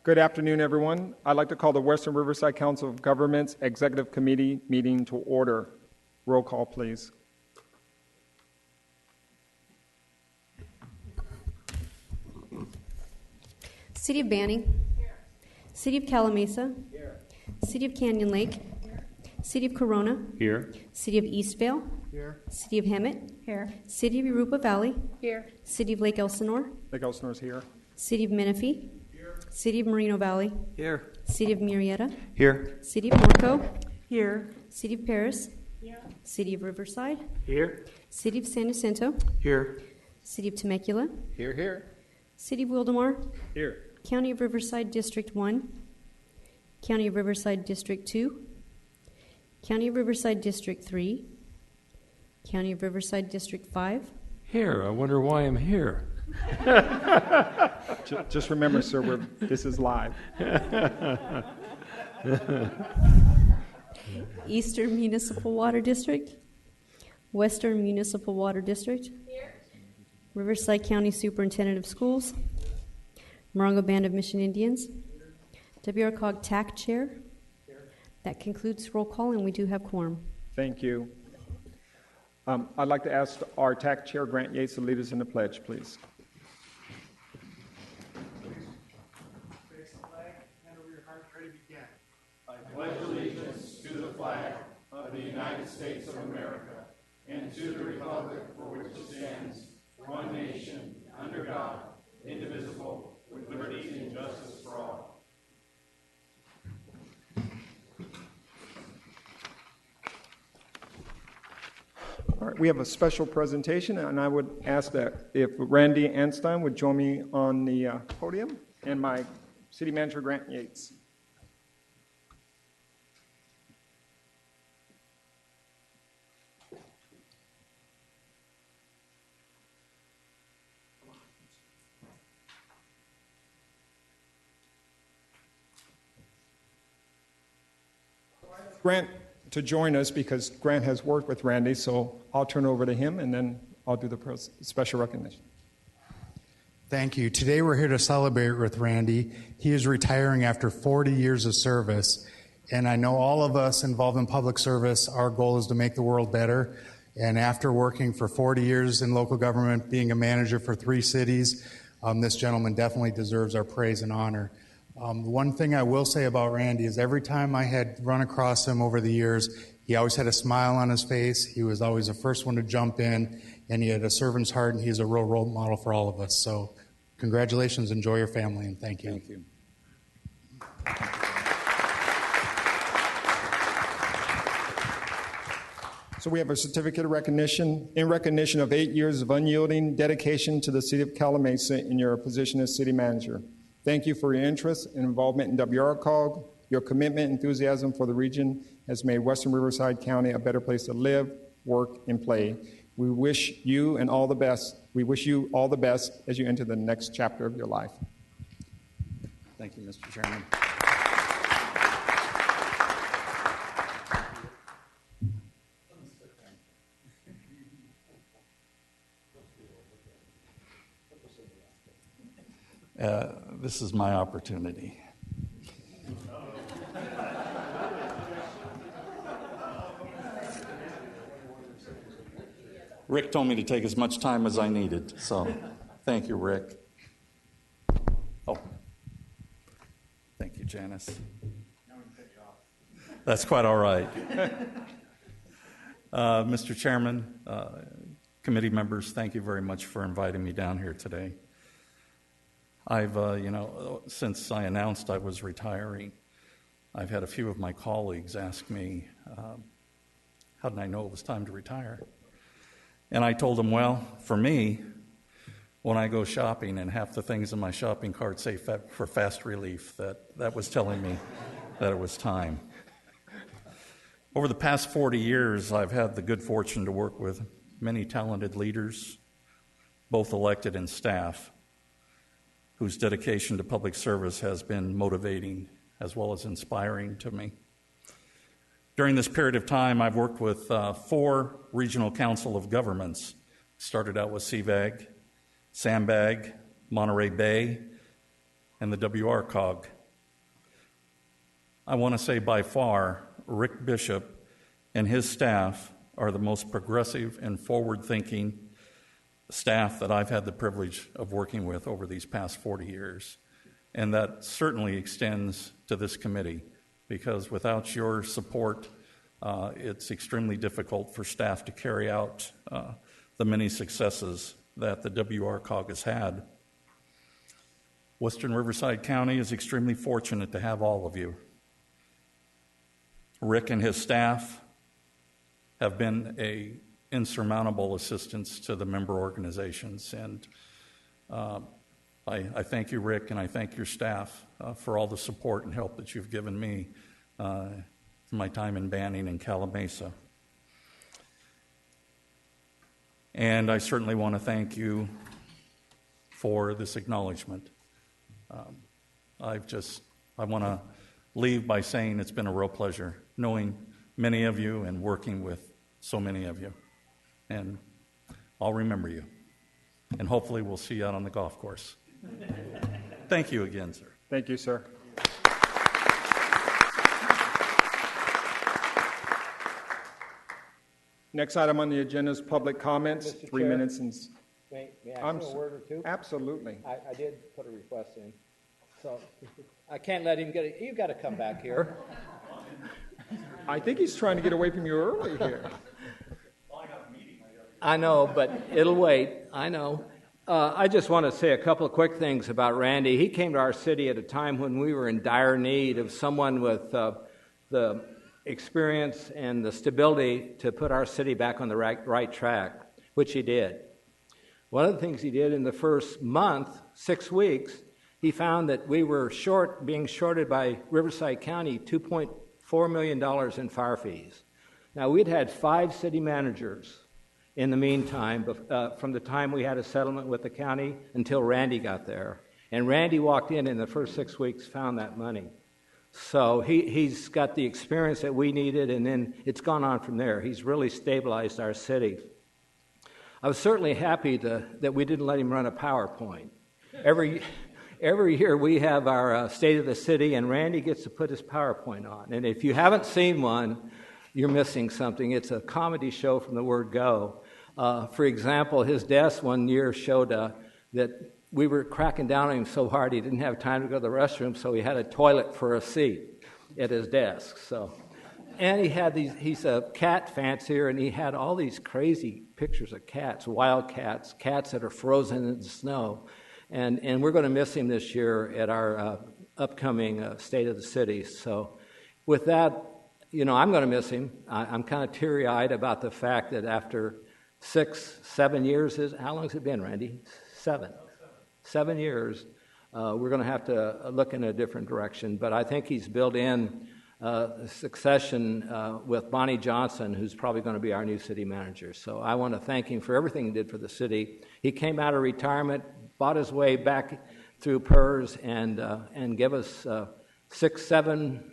Good afternoon, everyone. I'd like to call the Western Riverside Council of Governments Executive Committee meeting to order. Roll call, please. City of Banning. Here. City of Calamasa. Here. City of Canyon Lake. Here. City of Corona. Here. City of Eastvale. Here. City of Hemet. Here. City of Yoruba Valley. Here. City of Lake Elsinore. Lake Elsinore is here. City of Menifee. Here. City of Moreno Valley. Here. City of Murrieta. Here. City of Norco. Here. City of Paris. Here. City of Riverside. Here. City of San Jacinto. Here. City of Temecula. Here. City of Wildomar. Here. County of Riverside District 1. County of Riverside District 2. County of Riverside District 3. County of Riverside District 5. Here. I wonder why I'm here. Just remember, sir, this is live. Eastern Municipal Water District. Western Municipal Water District. Riverside County Superintendent of Schools. Morongo Band of Mission Indians. WRCOG TAC Chair. That concludes roll call, and we do have quorum. Thank you. I'd like to ask our TAC Chair, Grant Yates, to lead us in the pledge, please. Face the flag, hand over your heart, ready to begin. I pledge allegiance to the flag of the United States of America and to the republic for which it stands, one nation, under God, indivisible, with liberty and justice for all. All right, we have a special presentation, and I would ask that if Randy Anstein would join me on the podium, and my City Manager, Grant Yates. Grant to join us because Grant has worked with Randy, so I'll turn over to him and then I'll do the special recognition. Thank you. Today we're here to celebrate with Randy. He is retiring after 40 years of service, and I know all of us involved in public service, our goal is to make the world better. And after working for 40 years in local government, being a manager for 3 cities, this gentleman definitely deserves our praise and honor. One thing I will say about Randy is every time I had run across him over the years, he always had a smile on his face. He was always the first one to jump in, and he had a servant's heart, and he's a real role model for all of us. So congratulations, enjoy your family, and thank you. Thank you. So we have a certificate of recognition in recognition of 8 years of unyielding dedication to the City of Calamasa in your position as City Manager. Thank you for your interest and involvement in WRCOG. Your commitment and enthusiasm for the region has made Western Riverside County a better place to live, work, and play. We wish you all the best as you enter the next chapter of your life. Thank you, Mr. Chairman. This is my opportunity. Rick told me to take as much time as I needed, so thank you, Rick. Oh, thank you, Janice. That's quite all right. Mr. Chairman, committee members, thank you very much for inviting me down here today. I've, since I announced I was retiring, I've had a few of my colleagues ask me, how did I know it was time to retire? And I told them, well, for me, when I go shopping and half the things in my shopping cart say for fast relief, that was telling me that it was time. Over the past 40 years, I've had the good fortune to work with many talented leaders, both elected and staff, whose dedication to public service has been motivating as well as inspiring to me. During this period of time, I've worked with 4 regional council of governments. Started out with CVAG, Sandbag, Monterey Bay, and the WRCOG. I want to say by far, Rick Bishop and his staff are the most progressive and forward-thinking staff that I've had the privilege of working with over these past 40 years. And that certainly extends to this committee, because without your support, it's extremely difficult for staff to carry out the many successes that the WRCOG has had. Western Riverside County is extremely fortunate to have all of you. Rick and his staff have been an insurmountable assistance to the member organizations, and I thank you, Rick, and I thank your staff for all the support and help that you've given me in my time in Banning and Calamasa. And I certainly want to thank you for this acknowledgement. I want to leave by saying it's been a real pleasure knowing many of you and working with so many of you. And I'll remember you. And hopefully we'll see you out on the golf course. Thank you again, sir. Thank you, sir. Next item on the agenda is public comments. Mr. 3 Chair? minutes and... May I say a word or two? Absolutely. I did put a request in, so I can't let him get it. You got to come back here. I think he's trying to get away from you early here. I know, but it'll wait. I know. I just want to say a couple of quick things about Randy. He came to our city at a time when we were in dire need of someone with the experience and the stability to put our city back on the right track, which he did. One of the things he did in the first month, 6 weeks, he found that we were being shorted by Riverside County $2.4 million in fire fees. Now, we'd had 5 city managers in the meantime, from the time we had a settlement with the county until Randy got there. And Randy walked in the first 6 weeks, found that money. So he's got the experience that we needed, and then it's gone on from there. He's really stabilized our city. I was certainly happy that we didn't let him run a PowerPoint. Every year we have our State of the City, and Randy gets to put his PowerPoint on. And if you haven't seen one, you're missing something. It's a comedy show from the word go. For example, his desk one year showed that we were cracking down on him so hard he didn't have time to go to the restroom, so he had a toilet for a seat at his desk. And he had he's a cat fancier, and he had all these crazy pictures of cats, wild cats, cats that are frozen in the snow. And we're going to miss him this year at our upcoming State of the City. So with that, I'm going to miss him. I'm kind of teary-eyed about the fact that after 7 years, how long has it been, Randy? 7. 7 years, we're going to have to look in a different direction. But I think he's built in succession with Bonnie Johnson, who's probably going to be our new city manager. So I want to thank him for everything he did for the city. He came out of retirement, bought his way back through PERS, and gave us 6, 7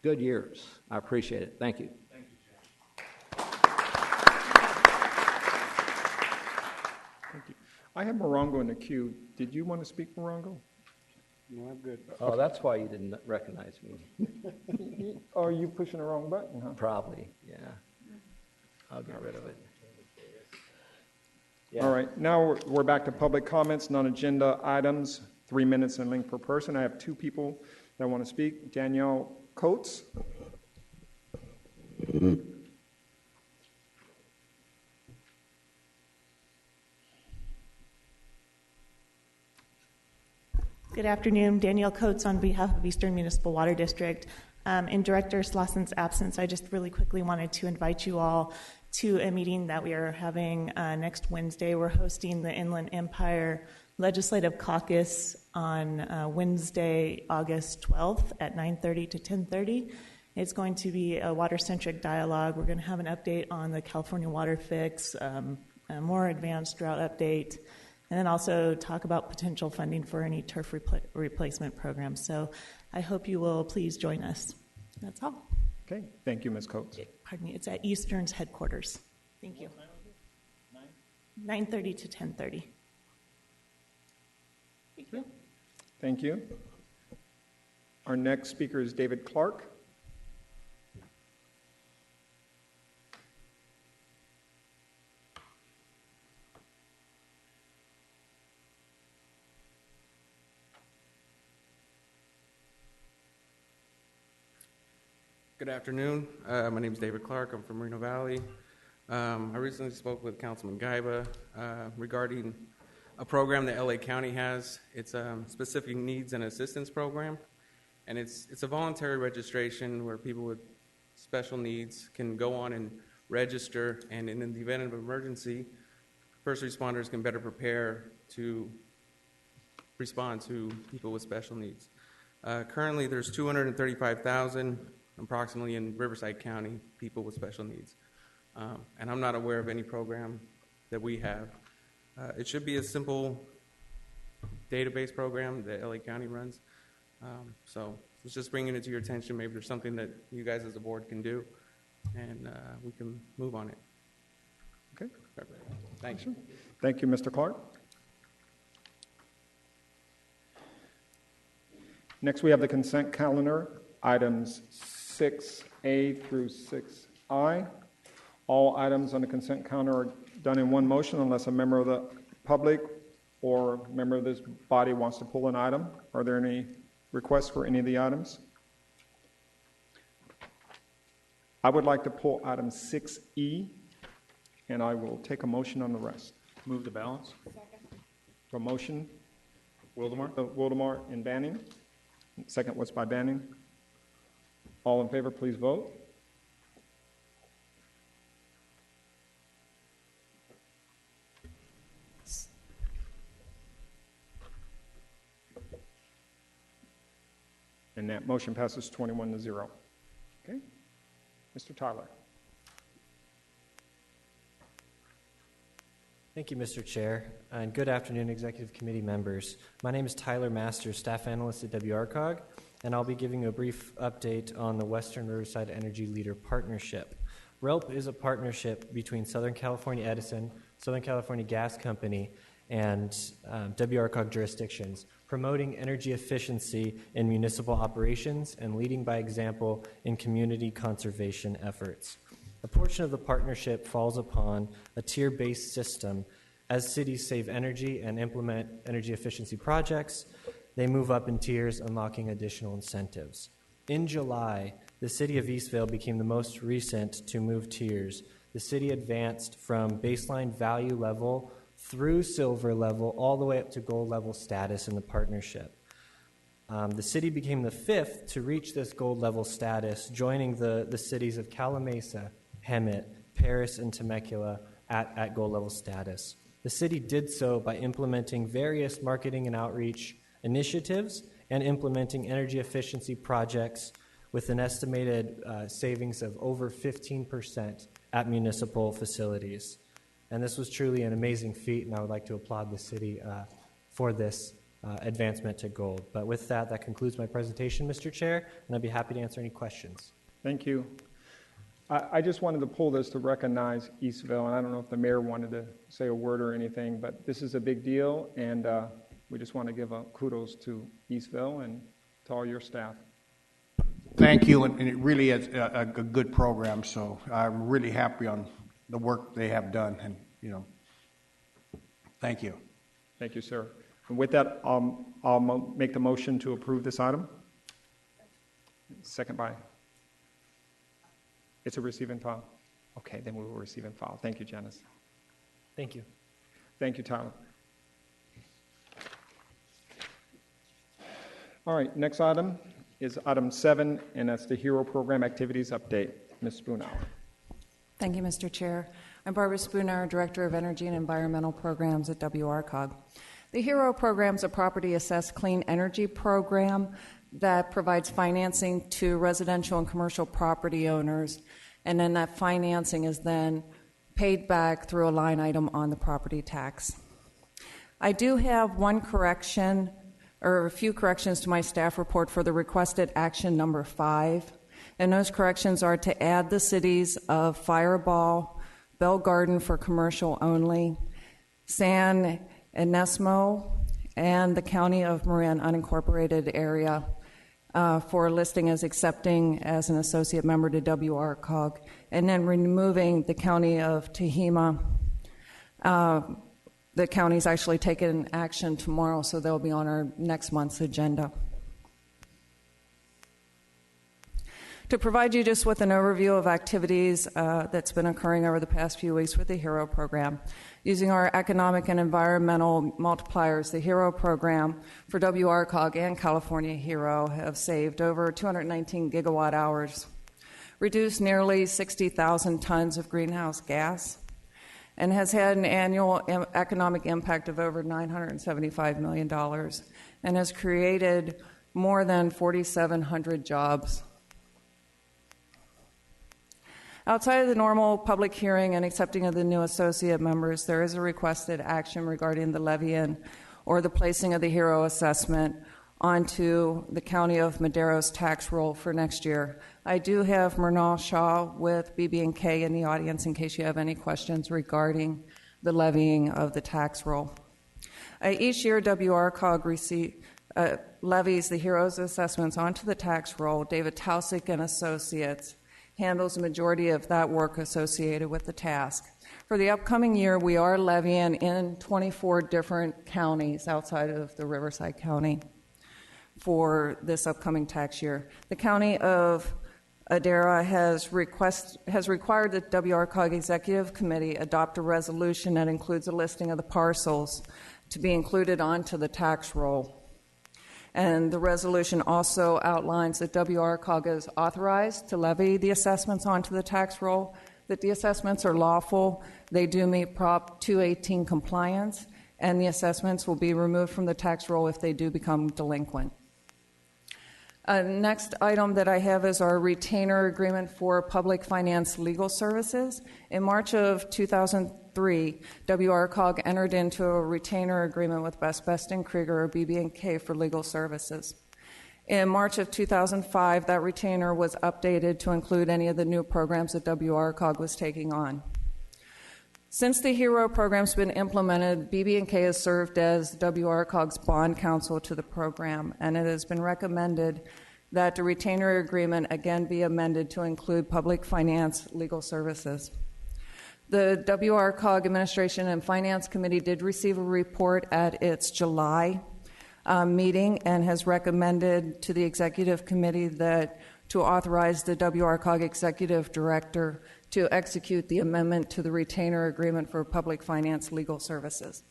good years. I appreciate it. Thank you. Thank you, Jack. Thank you. I have Morongo in the queue. Did you want to speak, Morongo? No, I'm good. Oh, that's why you didn't recognize me. Oh, are you pushing the wrong button, huh? Probably, yeah. I'll get rid of it. Yeah. All right, now we're back to public comments, non-agenda items, 3 minutes in length per person. I have 2 people that want to speak. Danielle Coates. Good afternoon. Danielle Coates on behalf of Eastern Municipal Water District. In Director Slauson's absence, I just really quickly wanted to invite you all to a meeting that we are having next Wednesday. We're hosting the Inland Empire Legislative Caucus on Wednesday, August 12th at 9:30 to 10:30. It's going to be a water-centric dialogue. We're going to have an update on the California Water Fix, a more advanced drought update, and then also talk about potential funding for any turf replacement programs. So I hope you will please join us. That's all. Okay, thank you, Ms. Coates. Pardon me, it's at Eastern's headquarters. Thank you. 9:30 to 10:30. Thank you. Thank you. Our next speaker is David Clark. Good afternoon. My name is David Clark. I'm from Reno Valley. I recently spoke with Councilman Gaiba regarding a program that LA County has. It's a specific needs and assistance program, and it's a voluntary registration where people with special needs can go on and register, and in the event of an emergency, first responders can better prepare to respond to people with special needs. Currently, there's 235,000 approximately in Riverside County, people with special needs. And I'm not aware of any program that we have. It should be a simple database program that LA County runs. So it's just bringing it to your attention. Maybe there's something that you guys as a board can do, and we can move on it. Okay. Thank you. Thank you, Mr. Clark. Next, we have the consent calendar, items 6A through 6I. All items on the consent calendar are done in one motion unless a member of the public or member of this body wants to pull an item. Are there any requests for any of the items? I would like to pull item 6E, and I will take a motion on the rest. Move the balance. A motion, Wildemar. Wildemar and Banning. Second was by Banning. All in favor, please vote. And that motion passes 21-0. Okay. Mr. Tyler. Thank you, Mr. Chair, and good afternoon, Executive Committee members. My name is Tyler Masters, Staff Analyst at WRCOG, and I'll be giving you a brief update on the Western Riverside Energy Leader Partnership. RELP is a partnership between Southern California Edison, Southern California Gas Company, and WRCOG jurisdictions, promoting energy efficiency in municipal operations and leading by example in community conservation efforts. A portion of the partnership falls upon a tier-based system. As cities save energy and implement energy efficiency projects, they move up in tiers, unlocking additional incentives. In July, the city of Eastvale became the most recent to move tiers. The city advanced from baseline value level through silver level all the way up to gold level status in the partnership. The city became the fifth to reach this gold level status, joining the cities of Calamasa, Hemet, Paris, and Temecula at gold level status. The city did so by implementing various marketing and outreach initiatives and implementing energy efficiency projects with an estimated savings of over 15% at municipal facilities. And this was truly an amazing feat, and I would like to applaud the city for this advancement to gold. But with that, that concludes my presentation, Mr. Chair, and I'd be happy to answer any questions. Thank you. I just wanted to pull this to recognize Eastvale, and I don't know if the mayor wanted to say a word or anything, but this is a big deal, and we just want to give kudos to Eastvale and to all your staff. Thank you, and it really is a good program, so I'm really happy on the work they have done, and, thank you. Thank you, sir. And with that, I'll make the motion to approve this item. Second by... It's a receive and file. Okay, then we will receive and file. Thank you, Janice. Thank you. Thank you, Tyler. All right, next item is item 7, and that's the HERO Program Activities Update. Ms. Spoonhour. Thank you, Mr. Chair. I'm Barbara Spoonhour, Director of Energy and Environmental Programs at WRCOG. The HERO program is a property assessed clean energy program that provides financing to residential and commercial property owners, and then that financing is then paid back through a line item on the property tax. I do have one correction, or a few corrections to my staff report for the requested action number 5, and those corrections are to add the cities of Fireball, Bell Garden for commercial only, San Enesmo, and the County of Marin unincorporated area for listing as accepting as an associate member to WRCOG, and then removing the county of Tehama. The county's actually taken action tomorrow, so they'll be on our next month's agenda. To provide you just with an overview of activities that's been occurring over the past few weeks with the HERO program, using our economic and environmental multipliers, the HERO program for WRCOG and California HERO have saved over 219 gigawatt hours, reduced nearly 60,000 tons of greenhouse gas, and has had an annual economic impact of over $975 million, and has created more than 4,700 jobs. Outside of the normal public hearing and accepting of the new associate members, there is a requested action regarding the levy-in or the placing of the HERO assessment onto the County of Madero's tax roll for next year. I do have Mernal Shaw with BB&K in the audience in case you have any questions regarding the levying of the tax roll. Each year, WRCOG levies the HERO's assessments onto the tax roll. David Tausick and Associates handles the majority of that work associated with the task. For the upcoming year, we are levying in 24 different counties outside of the Riverside County for this upcoming tax year. The County of Madera has required that WRCOG Executive Committee adopt a resolution that includes a listing of the parcels to be included onto the tax roll. And the resolution also outlines that WRCOG is authorized to levy the assessments onto the tax roll, that the assessments are lawful, they do meet Prop 218 compliance, and the assessments will be removed from the tax roll if they do become delinquent. Next item that I have is our retainer agreement for public finance legal services. In March of 2003, WRCOG entered into a retainer agreement with Best & Krieger, or BB&K, for legal services. In March of 2005, that retainer was updated to include any of the new programs that WRCOG was taking on. Since the HERO program's been implemented, BB&K has served as WRCOG's bond counsel to the program, and it has been recommended that the retainer agreement again be amended to include public finance legal services. The WRCOG Administration and Finance Committee did receive a report at its July meeting and has recommended to the Executive Committee that to authorize the WRCOG Executive Director to execute the amendment to the retainer agreement for public finance legal services.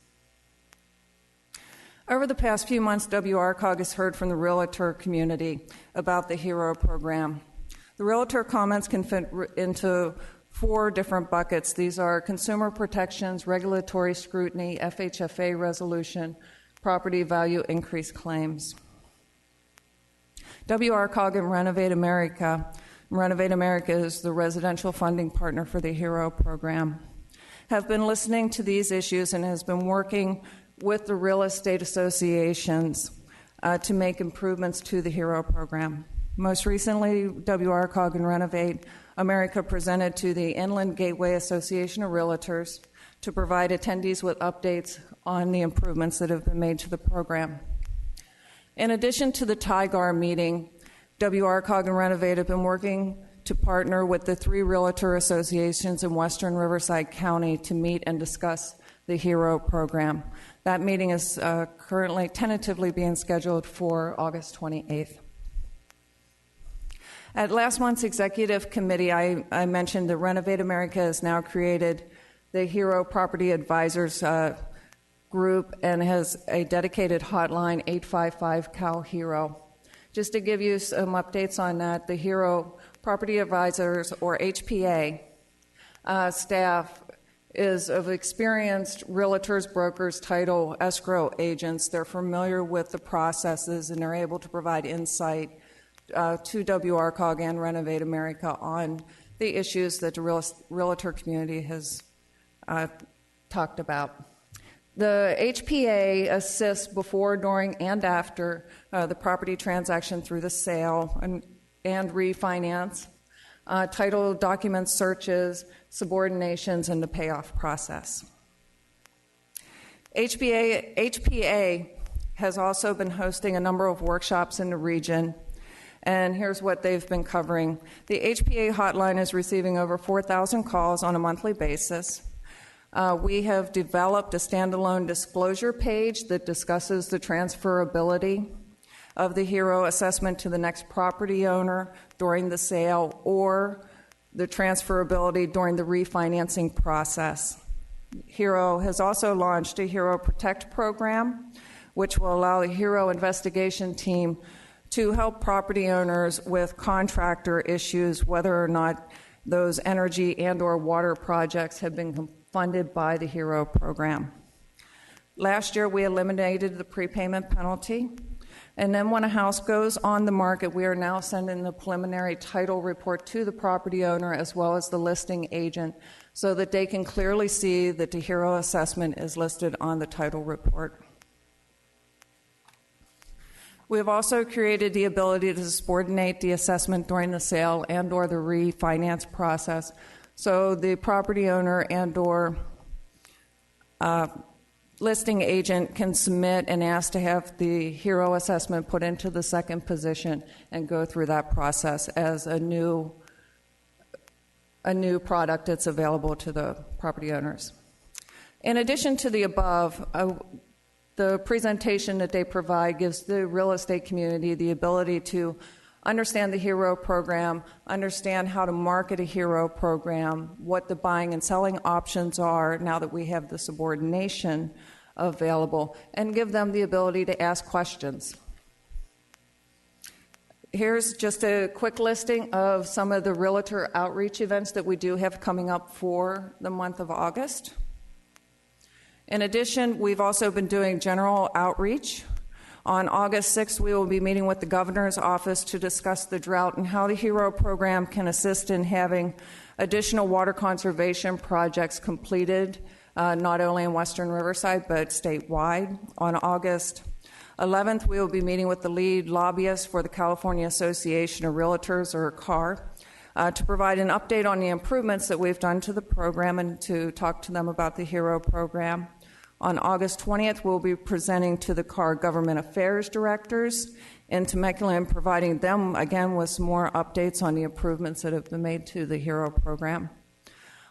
Over the past few months, WRCOG has heard from the realtor community about the HERO program. The realtor comments can fit into 4 different buckets. These are consumer protections, regulatory scrutiny, FHFA resolution, property value increase claims. WRCOG and Renovate America is the residential funding partner for the HERO program, have been listening to these issues and has been working with the real estate associations to make improvements to the HERO program. Most recently, WRCOG and Renovate America presented to the Inland Gateway Association of Realtors to provide attendees with updates on the improvements that have been made to the program. In addition to the TIGAR meeting, WRCOG and Renovate have been working to partner with the 3 realtor associations in Western Riverside County to meet and discuss the HERO program. That meeting is currently tentatively being scheduled for August 28th. At last month's Executive Committee, I mentioned that Renovate America has now created the HERO Property Advisors group and has a dedicated hotline, 855-CAL-HERO. Just to give you some updates on that, the HERO Property Advisors, or HPA, staff is of experienced realtors, brokers, title, escrow agents. They're familiar with the processes and they're able to provide insight to WRCOG and Renovate America on the issues that the realtor community has talked about. The HPA assists before, during, and after the property transaction through the sale and refinance, title document searches, subordinations, and the payoff process. HPA has also been hosting a number of workshops in the region And here's what they've been covering. The HPA hotline is receiving over 4,000 calls on a monthly basis. We have developed a standalone disclosure page that discusses the transferability of the HERO assessment to the next property owner during the sale or the transferability during the refinancing process. HERO has also launched a HERO Protect program, which will allow the HERO investigation team to help property owners with contractor issues, whether or not those energy and or water projects have been funded by the HERO program. Last year, we eliminated the prepayment penalty. And then when a house goes on the market, we are now sending the preliminary title report to the property owner as well as the listing agent so that they can clearly see that the HERO assessment is listed on the title report. We have also created the ability to subordinate the assessment during the sale and or the refinance process. So the property owner and or listing agent can submit and ask to have the HERO assessment put into the second position and go through that process as a new product that's available to the property owners. In addition to the above, the presentation that they provide gives the real estate community the ability to understand the HERO program, understand how to market a HERO program, what the buying and selling options are now that we have the subordination available, and give them the ability to ask questions. Here's just a quick listing of some of the realtor outreach events that we do have coming up for the month of August. In addition, we've also been doing general outreach. On August 6th, we will be meeting with the governor's office to discuss the drought and how the HERO program can assist in having additional water conservation projects completed, not only in Western Riverside, but statewide. On August 11th, we will be meeting with the lead lobbyist for the California Association of Realtors, or CAR, to provide an update on the improvements that we've done to the program and to talk to them about the HERO program. On August 20th, we'll be presenting to the CAR Government Affairs Directors in Temecula and providing them, again, with some more updates on the improvements that have been made to the HERO program.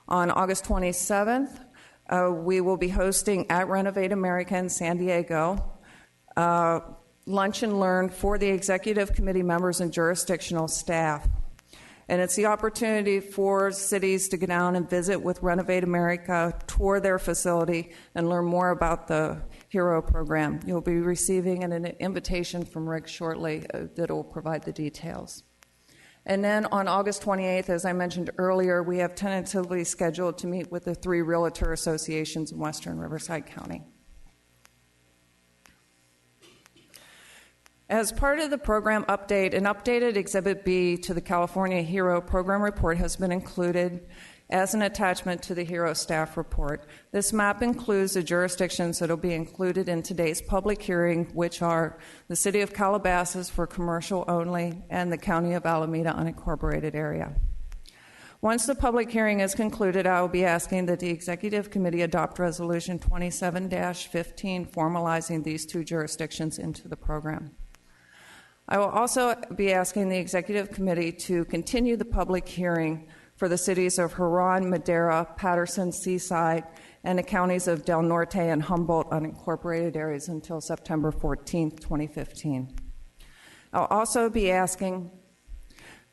On August 27th, we will be hosting at Renovate America in San Diego Lunch and Learn for the Executive Committee members and jurisdictional staff. And it's the opportunity for cities to go down and visit with Renovate America, tour their facility, and learn more about the HERO program. You'll be receiving an invitation from Rick shortly that will provide the details. And then on August 28th, as I mentioned earlier, we have tentatively scheduled to meet with the 3 realtor associations in Western Riverside County. As part of the program update, an updated Exhibit B to the California HERO program report has been included as an attachment to the HERO staff report. This map includes the jurisdictions that will be included in today's public hearing, which are the City of Calabasas for commercial only and the County of Alameda unincorporated area. Once the public hearing is concluded, I will be asking that the Executive Committee adopt Resolution 27-15 formalizing these 2 jurisdictions into the program. I will also be asking the Executive Committee to continue the public hearing for the cities of Huron, Madera, Patterson, Seaside, and the counties of Del Norte and Humboldt unincorporated areas until September 14, 2015. I'll also be asking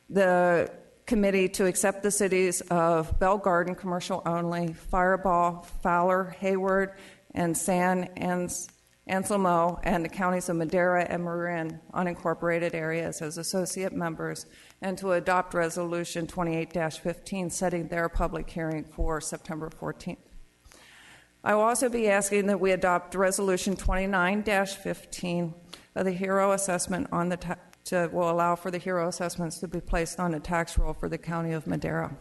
the committee to accept the cities of Bell Garden, commercial only, Fireball, Fowler, Hayward, and San Anselmo, and the counties of Madera and Marin unincorporated areas as associate members, and to adopt Resolution 28-15 setting their public hearing for September 14th. I will also be asking that we adopt Resolution 29-15 of the HERO assessment on the will allow for the HERO assessments to be placed on the tax roll for the County of Madera.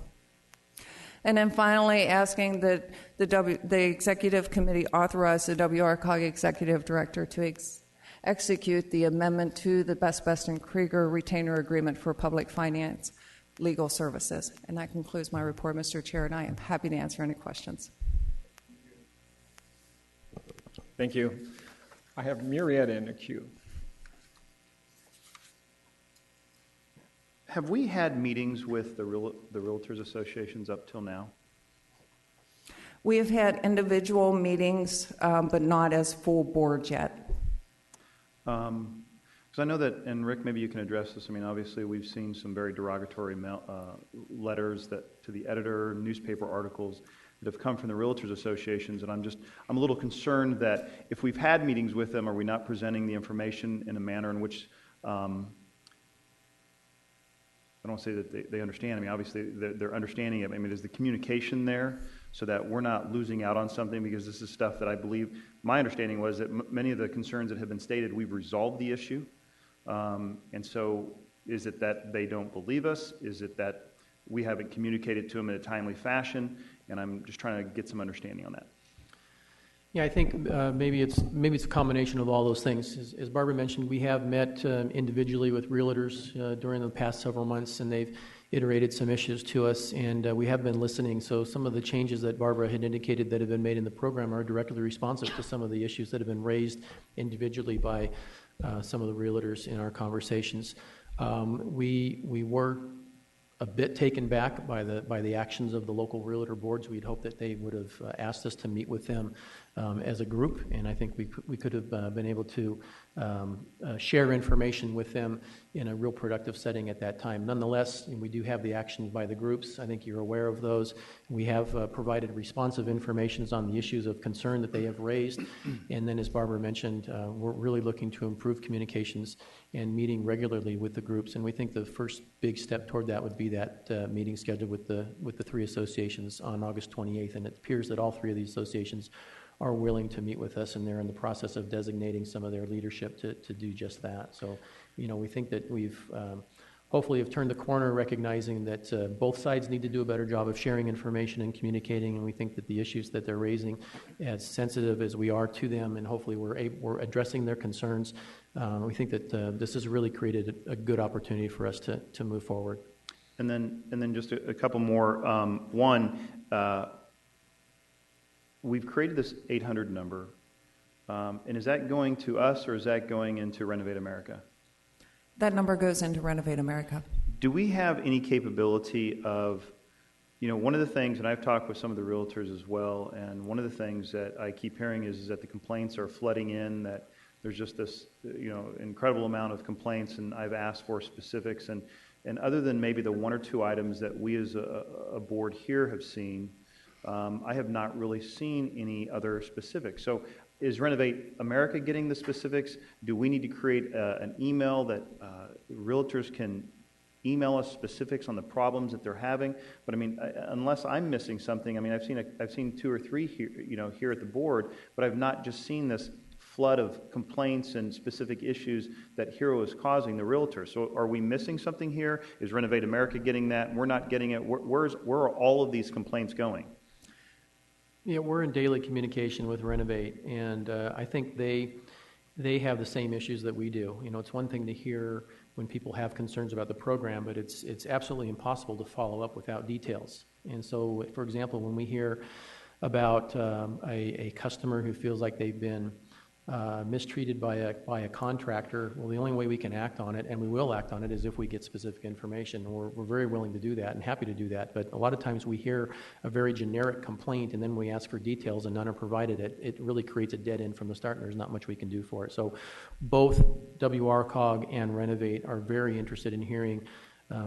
And then finally, asking that the Executive Committee authorize the WRCOG Executive Director to execute the amendment to the Best and Krieger Retainer Agreement for Public Finance Legal Services. And that concludes my report, Mr. Chair, and I am happy to answer any questions. Thank you. I have Murietta in the queue. Have we had meetings with the Realtors Associations up till now? We have had individual meetings, but not as full boards yet. Because I know that, and Rick, maybe you can address this. I mean, obviously, we've seen some very derogatory letters to the editor, newspaper articles that have come from the Realtors Associations, and I'm a little concerned that if we've had meetings with them, are we not presenting the information in a manner in which I don't say that they understand. I mean, obviously, they're understanding it. I mean, is the communication there so that we're not losing out on something? Because this is stuff that I believe, my understanding was that many of the concerns that have been stated, we've resolved the issue. And so is it that they don't believe us? Is it that we haven't communicated to them in a timely fashion? And I'm just trying to get some understanding on that. Yeah, I think maybe it's a combination of all those things. As Barbara mentioned, we have met individually with realtors during the past several months, and they've iterated some issues to us, and we have been listening. So some of the changes that Barbara had indicated that have been made in the program are directly responsive to some of the issues that have been raised individually by some of the realtors in our conversations. We were a bit taken back by the actions of the local realtor boards. We'd hoped that they would have asked us to meet with them as a group, and I think we could have been able to share information with them in a real productive setting at that time. Nonetheless, we do have the actions by the groups. I think you're aware of those. We have provided responsive information on the issues of concern that they have raised, and then as Barbara mentioned, we're really looking to improve communications and meeting regularly with the groups, and we think the first big step toward that would be that meeting scheduled with the three associations on August 28th, and it appears that all three of these associations are willing to meet with us, and they're in the process of designating some of their leadership to do just that. So, we think that we've hopefully have turned the corner, recognizing that both sides need to do a better job of sharing information and communicating, and we think that the issues that they're raising, as sensitive as we are to them, and hopefully we're addressing their concerns, we think that this has really created a good opportunity for us to move forward. And then just a couple more. We've created this 800 number, and is that going to us or is that going into Renovate America? That number goes into Renovate America. Do we have any capability of, one of the things, and I've talked with some of the realtors as well, and one of the things that I keep hearing is that the complaints are flooding in, that there's just this, incredible amount of complaints, and I've asked for specifics, and other than maybe the one or two items that we as a board here have seen, I have not really seen any other specifics. So is Renovate America getting the specifics? Do we need to create an email that realtors can email us specifics on the problems that they're having? But I mean, unless I'm missing something, I mean, I've seen two or three here, here at the board, but I've not just seen this flood of complaints and specific issues that Hero is causing the realtors. So are we missing something here? Is Renovate America getting that? We're not getting it. Where are all of these complaints going? Yeah, we're in daily communication with Renovate, and I think they have the same issues that we do. It's one thing to hear when people have concerns about the program, but it's absolutely impossible to follow up without details. And so, for example, when we hear about a customer who feels like they've been mistreated by a contractor, well, the only way we can act on it, and we will act on it, is if we get specific information. We're very willing to do that and happy to do that, but a lot of times we hear a very generic complaint and then we ask for details and none are provided. It really creates a dead end from the start, and there's not much we can do for it. So both WRCOG and Renovate are very interested in hearing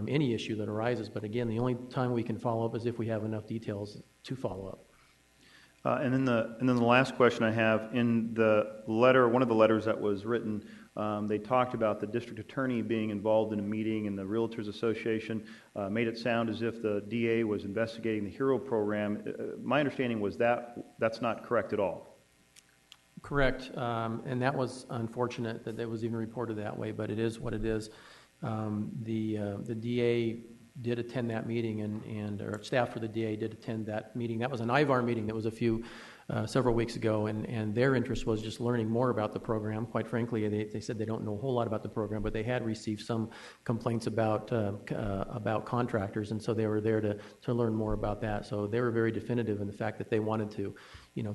any issue that arises, but again, the only time we can follow up is if we have enough details to follow up. And then the last question I have, in the letter, one of the letters that was written, they talked about the district attorney being involved in a meeting, and the Realtors Association made it sound as if the DA was investigating the HERO program. My understanding was that's not correct at all. Correct, and that was unfortunate that it was even reported that way, but it is what it is. The DA did attend that meeting, and our staff for the DA did attend that meeting. That was an IVAR meeting that was several weeks ago, and their interest was just learning more about the program. Quite frankly, they said they don't know a whole lot about the program, but they had received some complaints about contractors, and so they were there to learn more about that. So they were very definitive in the fact that they wanted to,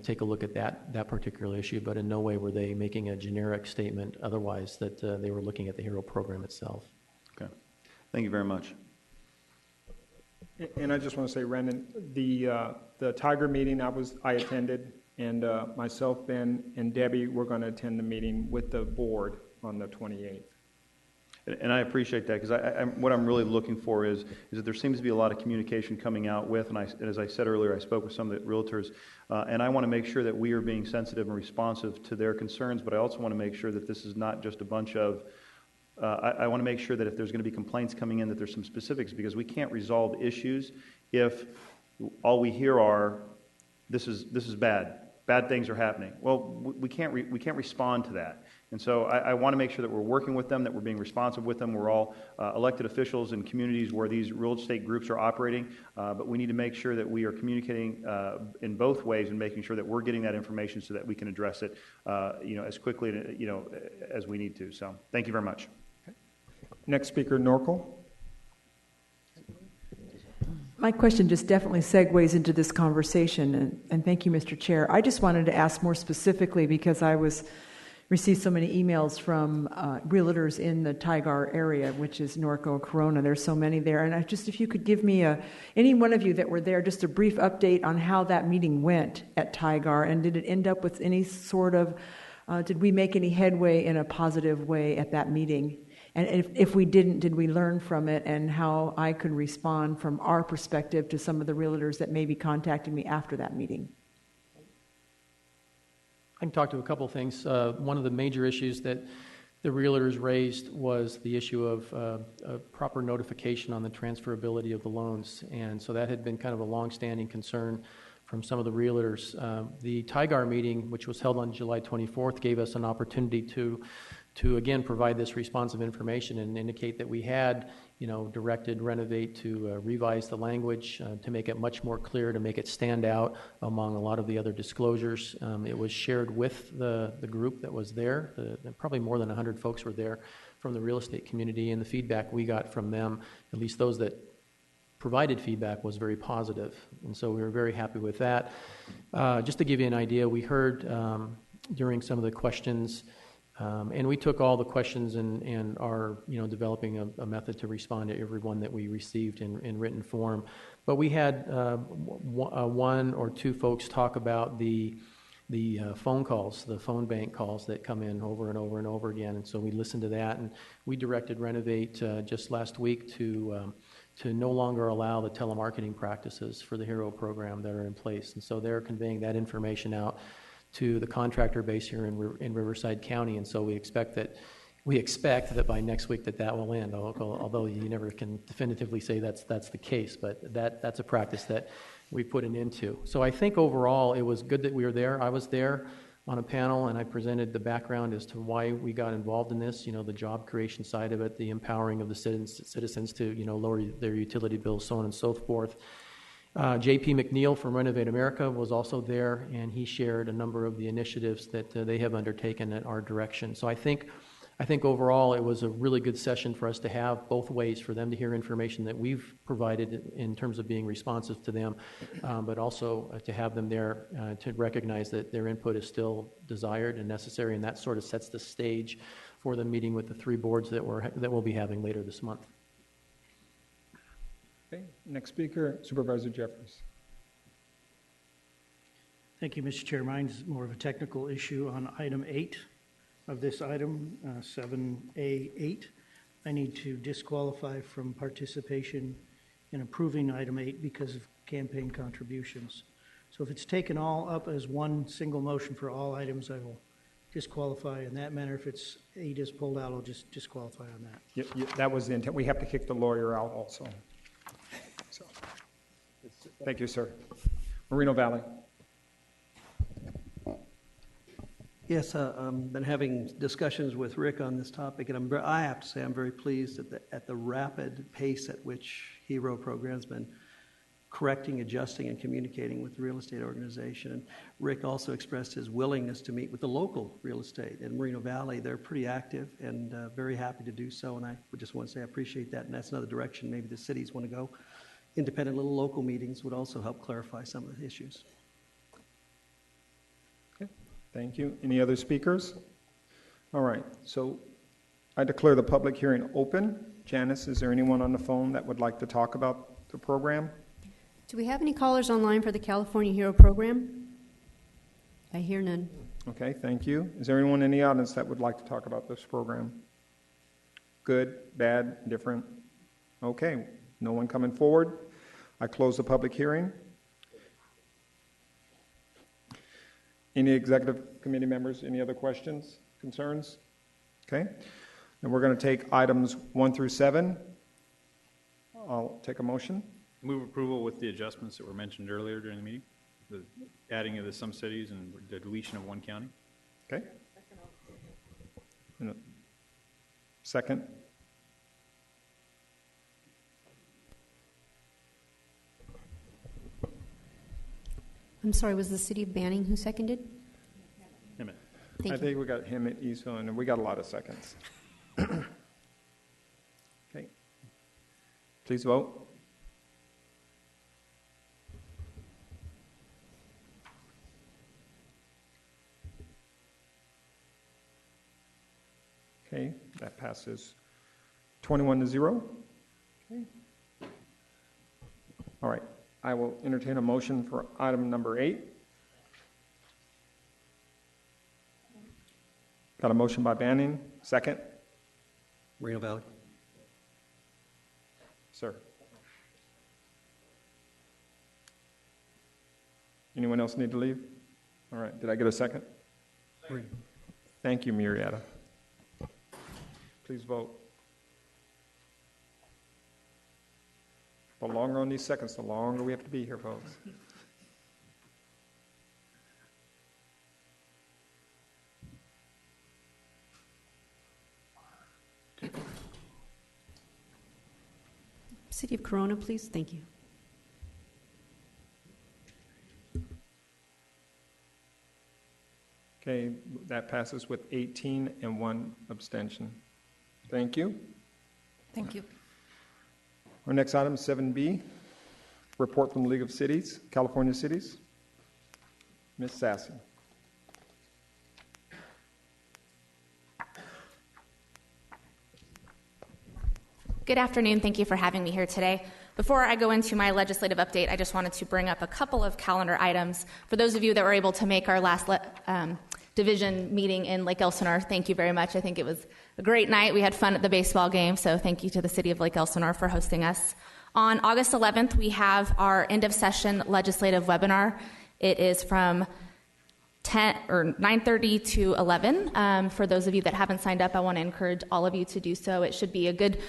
take a look at that particular issue, but in no way were they making a generic statement otherwise that they were looking at the HERO program itself. Okay. Thank you very much. And I just want to say, Brandon, the Tiger meeting I attended, and myself, Ben, and Debbie were going to attend the meeting with the board on the 28th. And I appreciate that, because what I'm really looking for is that there seems to be a lot of communication coming out with, and as I said earlier, I spoke with some of the realtors, and I want to make sure that we are being sensitive and responsive to their concerns, but I also want to make sure that this is not just a bunch of, I want to make sure that if there's going to be complaints coming in, that there's some specifics, because we can't resolve issues if all we hear are, this is bad things are happening. Well, we can't respond to that. And so I want to make sure that we're working with them, that we're being responsive with them. We're all elected officials in communities where these real estate groups are operating, but we need to make sure that we are communicating in both ways and making sure that we're getting that information so that we can address it, as quickly, as we need to. So thank you very much. Okay. Next speaker, Norkel. My question just definitely segues into this conversation, and thank you, Mr. Chair. I just wanted to ask more specifically, because I received so many emails from realtors in the Tigar area, which is Norco, Corona. There's so many there. And if you could give me, any one of you that were there, just a brief update on how that meeting went at Tigar, and did it end up with any sort of, did we make any headway in a positive way at that meeting? And if we didn't, did we learn from it, and how I could respond from our perspective to some of the realtors that may be contacting me after that meeting? I can talk to a couple of things. One of the major issues that the realtors raised was the issue of proper notification on the transferability of the loans. And so that had been kind of a long-standing concern from some of the realtors. The Tigar meeting, which was held on July 24th, gave us an opportunity to again provide this responsive information and indicate that we had directed Renovate to revise the language to make it much more clear, to make it stand out among a lot of the other disclosures. It was shared with the group that was there. Probably more than 100 folks were there from the real estate community, and the feedback we got from them, at least those that provided feedback, was very positive. And so we were very happy with that. Just to give you an idea, we heard during some of the questions, and we took all the questions and are developing a method to respond to everyone that we received in written form. But we had one or two folks talk about the phone calls, the phone bank calls that come in over and over and over again. And so we listened to that, and we directed Renovate just last week to no longer allow the telemarketing practices for the HERO program that are in place. And so they're conveying that information out to the contractor base here in Riverside County, and so we expect that by next week that will end. Although you never can definitively say that's the case, but that's a practice that we put an end to. So I think overall it was good that we were there. I was there on a panel, and I presented the background as to why we got involved in this. The job creation side of it, the empowering of the citizens to lower their utility bills, so on and so forth. J.P. McNeil from Renovate America was also there, and he shared a number of the initiatives that they have undertaken at our direction. So I think overall it was a really good session for us to have both ways, for them to hear information that we've provided in terms of being responsive to them, but also to have them there to recognize that their input is still desired and necessary, and that sort of sets the stage for the meeting with the three boards that we'll be having later this month. Okay. Next speaker, Supervisor Jeffries. Thank you, Mr. Chair. Mine is more of a technical issue on item 8 of this item, 7A8. I need to disqualify from participation in approving item 8 because of campaign contributions. So if it's taken all up as one single motion for all items, I will disqualify in that manner. If it's 8 is pulled out, I'll just disqualify on that. Yeah, that was the intent. We have to kick the lawyer out also. So, thank you, sir. Moreno Valley. Yes, I've been having discussions with Rick on this topic, and I have to say I'm very pleased at the rapid pace at which HERO program has been correcting, adjusting, and communicating with the real estate organization. And Rick also expressed his willingness to meet with the local real estate in Moreno Valley. They're pretty active and very happy to do so, and I would just want to say I appreciate that, and that's another direction maybe the cities want to go. Independent little local meetings would also help clarify some of the issues. Okay, thank you. Any other speakers? All right, so I declare the public hearing open. Janice, is there anyone on the phone that would like to talk about the program? Do we have any callers online for the California Hero Program? I hear none. Okay, thank you. Is there anyone in the audience that would like to talk about this program? Good, bad, different? Okay, no one coming forward. I close the public hearing. Any executive committee members, any other questions, concerns? Okay, and we're going to take items 1 through 7. I'll take a motion. Move approval with the adjustments that were mentioned earlier during the meeting, the adding of the some cities and the deletion of one county. Okay. And a second. I'm sorry, was the city of Banning who seconded? Emmett. Thank I you. think we got him at Eastville, and we got a lot of seconds. Okay. Please vote. Okay, that passes 21-0. Okay. All right, I will entertain a motion for item number 8. Got a motion by Banning, second. Moreno Valley. Sir. Anyone else need to leave? All right, did I get a second? Second. Thank you, Murietta. Please vote. The longer on these seconds, the longer we have to be here, folks. City of Corona, please. Thank you. Okay, that passes with 18 and 1 abstention. Thank you. Thank you. Our next item, 7B, report from the League of Cities, California Cities. Ms. Sassy. Good afternoon. Thank you for having me here today. Before I go into my legislative update, I just wanted to bring up a couple of calendar items. For those of you that were able to make our last division meeting in Lake Elsinore, thank you very much. I think it was a great night. We had fun at the baseball game, so thank you to the City of Lake Elsinore for hosting us. On August 11th, we have our end-of-session legislative webinar. It is from 9:30 to 11. For those of you that haven't signed up, I want to encourage all of you to do so. It should be a good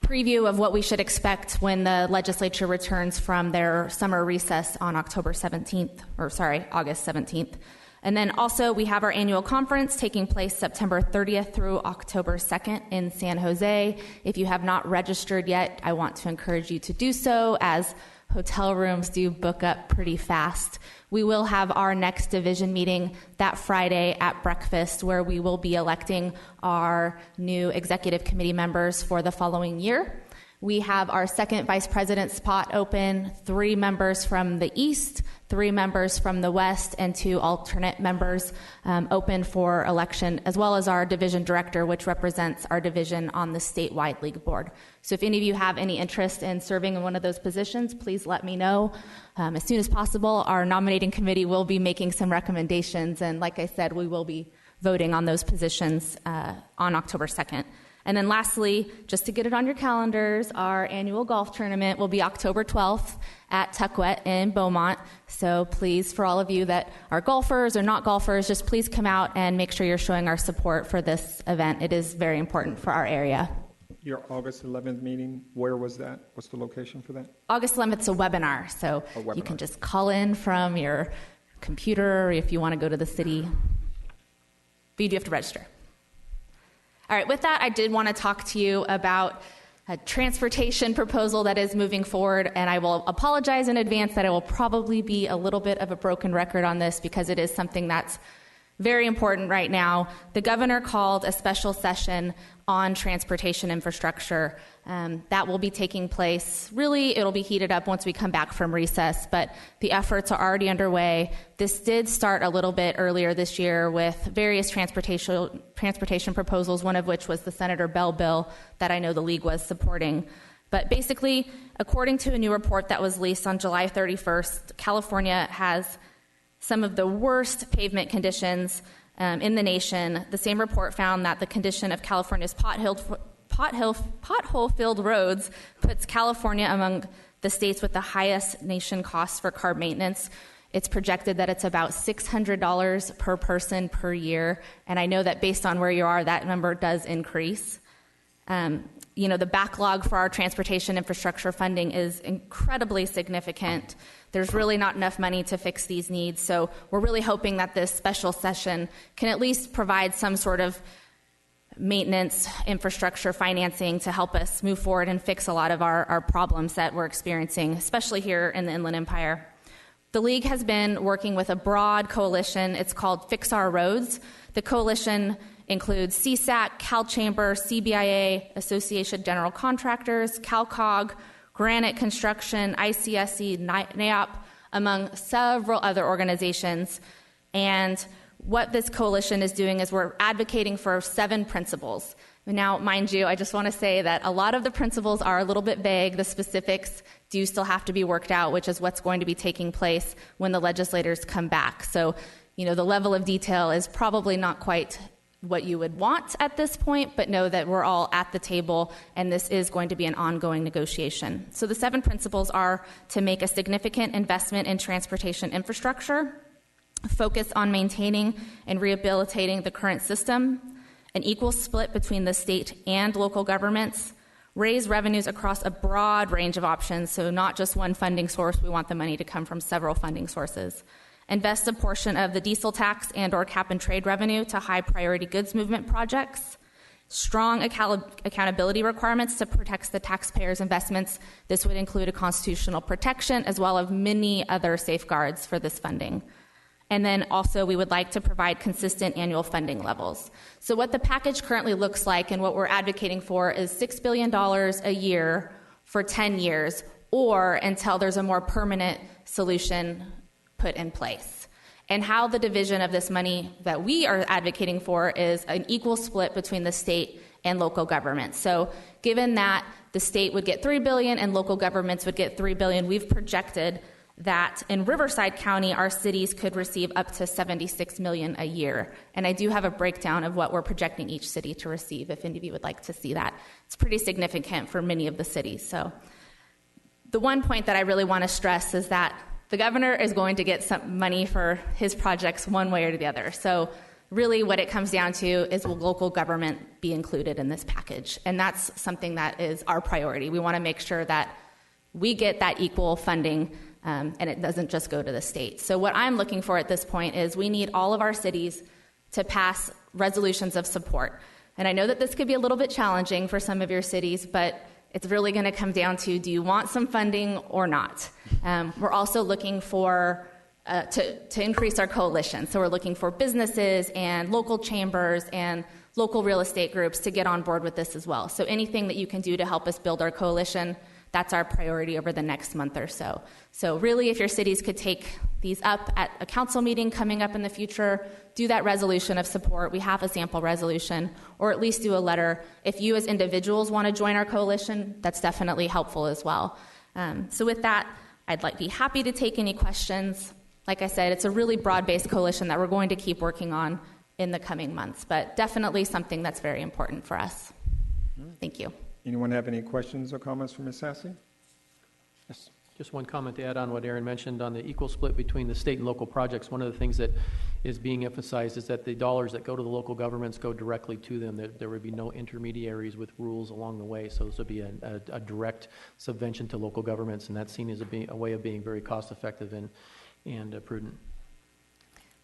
preview of what we should expect when the legislature returns from their summer recess on August 17th. And then also we have our annual conference taking place September 30th through October 2nd in San Jose. If you have not registered yet, I want to encourage you to do so, as hotel rooms do book up pretty fast. We will have our next division meeting that Friday at breakfast, where we will be electing our new executive committee members for the following year. We have our second vice president spot open, 3 members from the East, 3 members from the West, and 2 alternate members open for election, as well as our division director, which represents our division on the statewide league board. So if any of you have any interest in serving in one of those positions, please let me know as soon as possible. Our nominating committee will be making some recommendations, and like I said, we will be voting on those positions on October 2nd. And then lastly, just to get it on your calendars, our annual golf tournament will be October 12th at Tuckwet in Beaumont. So please, for all of you that are golfers or not golfers, just please come out and make sure you're showing our support for this event. It is very important for our area. Your August 11th meeting, where was that? What's the location for that? August 11th is a webinar, so you can just call in from your computer or if you want to go to the city. But you do have to register. All right, with that, I did want to talk to you about a transportation proposal that is moving forward, and I will apologize in advance that I will probably be a little bit of a broken record on this because it is something that's very important right now. The governor called a special session on transportation infrastructure. That will be taking place. Really, it'll be heated up once we come back from recess, but the efforts are already underway. This did start a little bit earlier this year with various transportation proposals, one of which was the Senator Bell bill that I know the League was supporting. But basically, according to a new report that was released on July 31st, California has some of the worst pavement conditions in the nation. The same report found that the condition of California's pothole-filled roads puts California among the states with the highest nation costs for car maintenance. It's projected that it's about $600 per person per year, and I know that based on where you are, that number does increase. The backlog for our transportation infrastructure funding is incredibly significant. There's really not enough money to fix these needs, so we're really hoping that this special session can at least provide some sort of maintenance, infrastructure financing to help us move forward and fix a lot of our problems that we're experiencing, especially here in the Inland Empire. The League has been working with a broad coalition. It's called Fix Our Roads. The coalition includes CSAC, CalChamber, CBIA, Association General Contractors, CalCog, Granite Construction, ICSC, NAOP, among several other organizations. And what this coalition is doing is we're advocating for 7 principles. Now, mind you, I just want to say that a lot of the principles are a little bit vague. The specifics do still have to be worked out, which is what's going to be taking place when the legislators come back. So, the level of detail is probably not quite what you would want at this point, but know that we're all at the table, and this is going to be an ongoing negotiation. So the 7 principles are to make a significant investment in transportation infrastructure, focus on maintaining and rehabilitating the current system, an equal split between the state and local governments, raise revenues across a broad range of options, so not just one funding source. We want the money to come from several funding sources. Invest a portion of the diesel tax and or cap and trade revenue to high priority goods movement projects. Strong accountability requirements to protect the taxpayers' investments. This would include a constitutional protection as well as many other safeguards for this funding. And then also we would like to provide consistent annual funding levels. So what the package currently looks like and what we're advocating for is $6 billion a year for 10 years or until there's a more permanent solution put in place. And how the division of this money that we are advocating for is an equal split between the state and local governments. So given that the state would get $3 billion and local governments would get $3 billion, we've projected that in Riverside County, our cities could receive up to $76 million a year. And I do have a breakdown of what we're projecting each city to receive, if any of you would like to see that. It's pretty significant for many of the cities. So the one point that I really want to stress is that the governor is going to get some money for his projects one way or the other. So really what it comes down to is will local government be included in this package? And that's something that is our priority. We want to make sure that we get that equal funding and it doesn't just go to the state. So what I'm looking for at this point is we need all of our cities to pass resolutions of support. And I know that this could be a little bit challenging for some of your cities, but it's really going to come down to, do you want some funding or not? We're also looking for to increase our coalition. So we're looking for businesses and local chambers and local real estate groups to get on board with this as well. So anything that you can do to help us build our coalition, that's our priority over the next month or so. So really, if your cities could take these up at a council meeting coming up in the future, do that resolution of support. We have a sample resolution, or at least do a letter. If you as individuals want to join our coalition, that's definitely helpful as well. So with that, I'd be happy to take any questions. Like I said, it's a really broad-based coalition that we're going to keep working on in the coming months, but definitely something that's very important for us. Thank you. Anyone have any questions or comments for Ms. Sassy? Yes. Just one comment to add on what Aaron mentioned on the equal split between the state and local projects. One of the things that is being emphasized is that the dollars that go to the local governments go directly to them. There would be no intermediaries with rules along the way, so this would be a direct subvention to local governments, and that's seen as a way of being very cost-effective and prudent.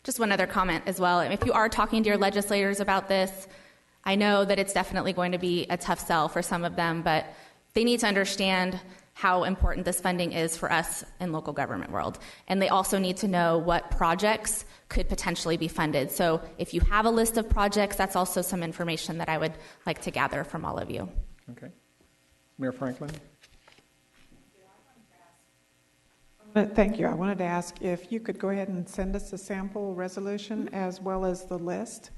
Just one other comment as well. If you are talking to your legislators about this, I know that it's definitely going to be a tough sell for some of them, but they need to understand how important this funding is for us in local government world. And they also need to know what projects could potentially be funded. So if you have a list of projects, that's also some information that I would like to gather from all of you. Okay. Mayor Franklin? Thank you. I wanted to ask if you could go ahead and send us a sample resolution as well as the list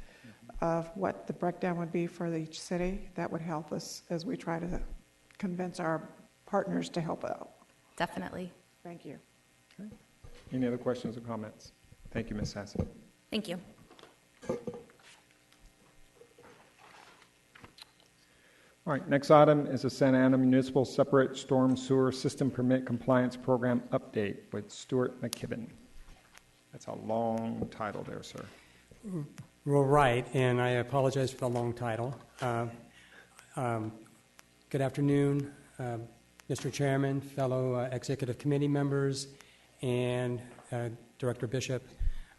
of what the breakdown would be for each city. That would help us as we try to convince our partners to help out. Definitely. Thank you. Okay. Any other questions or comments? Thank you, Ms. Sassy. Thank you. All right, next item is the Santa Ana Municipal Separate Storm Sewer System Permit Compliance Program Update with Stuart McKibben. That's a long title there, sir. Well, right, and I apologize for the long title. Good afternoon, Mr. Chairman, fellow executive committee members, and Director Bishop.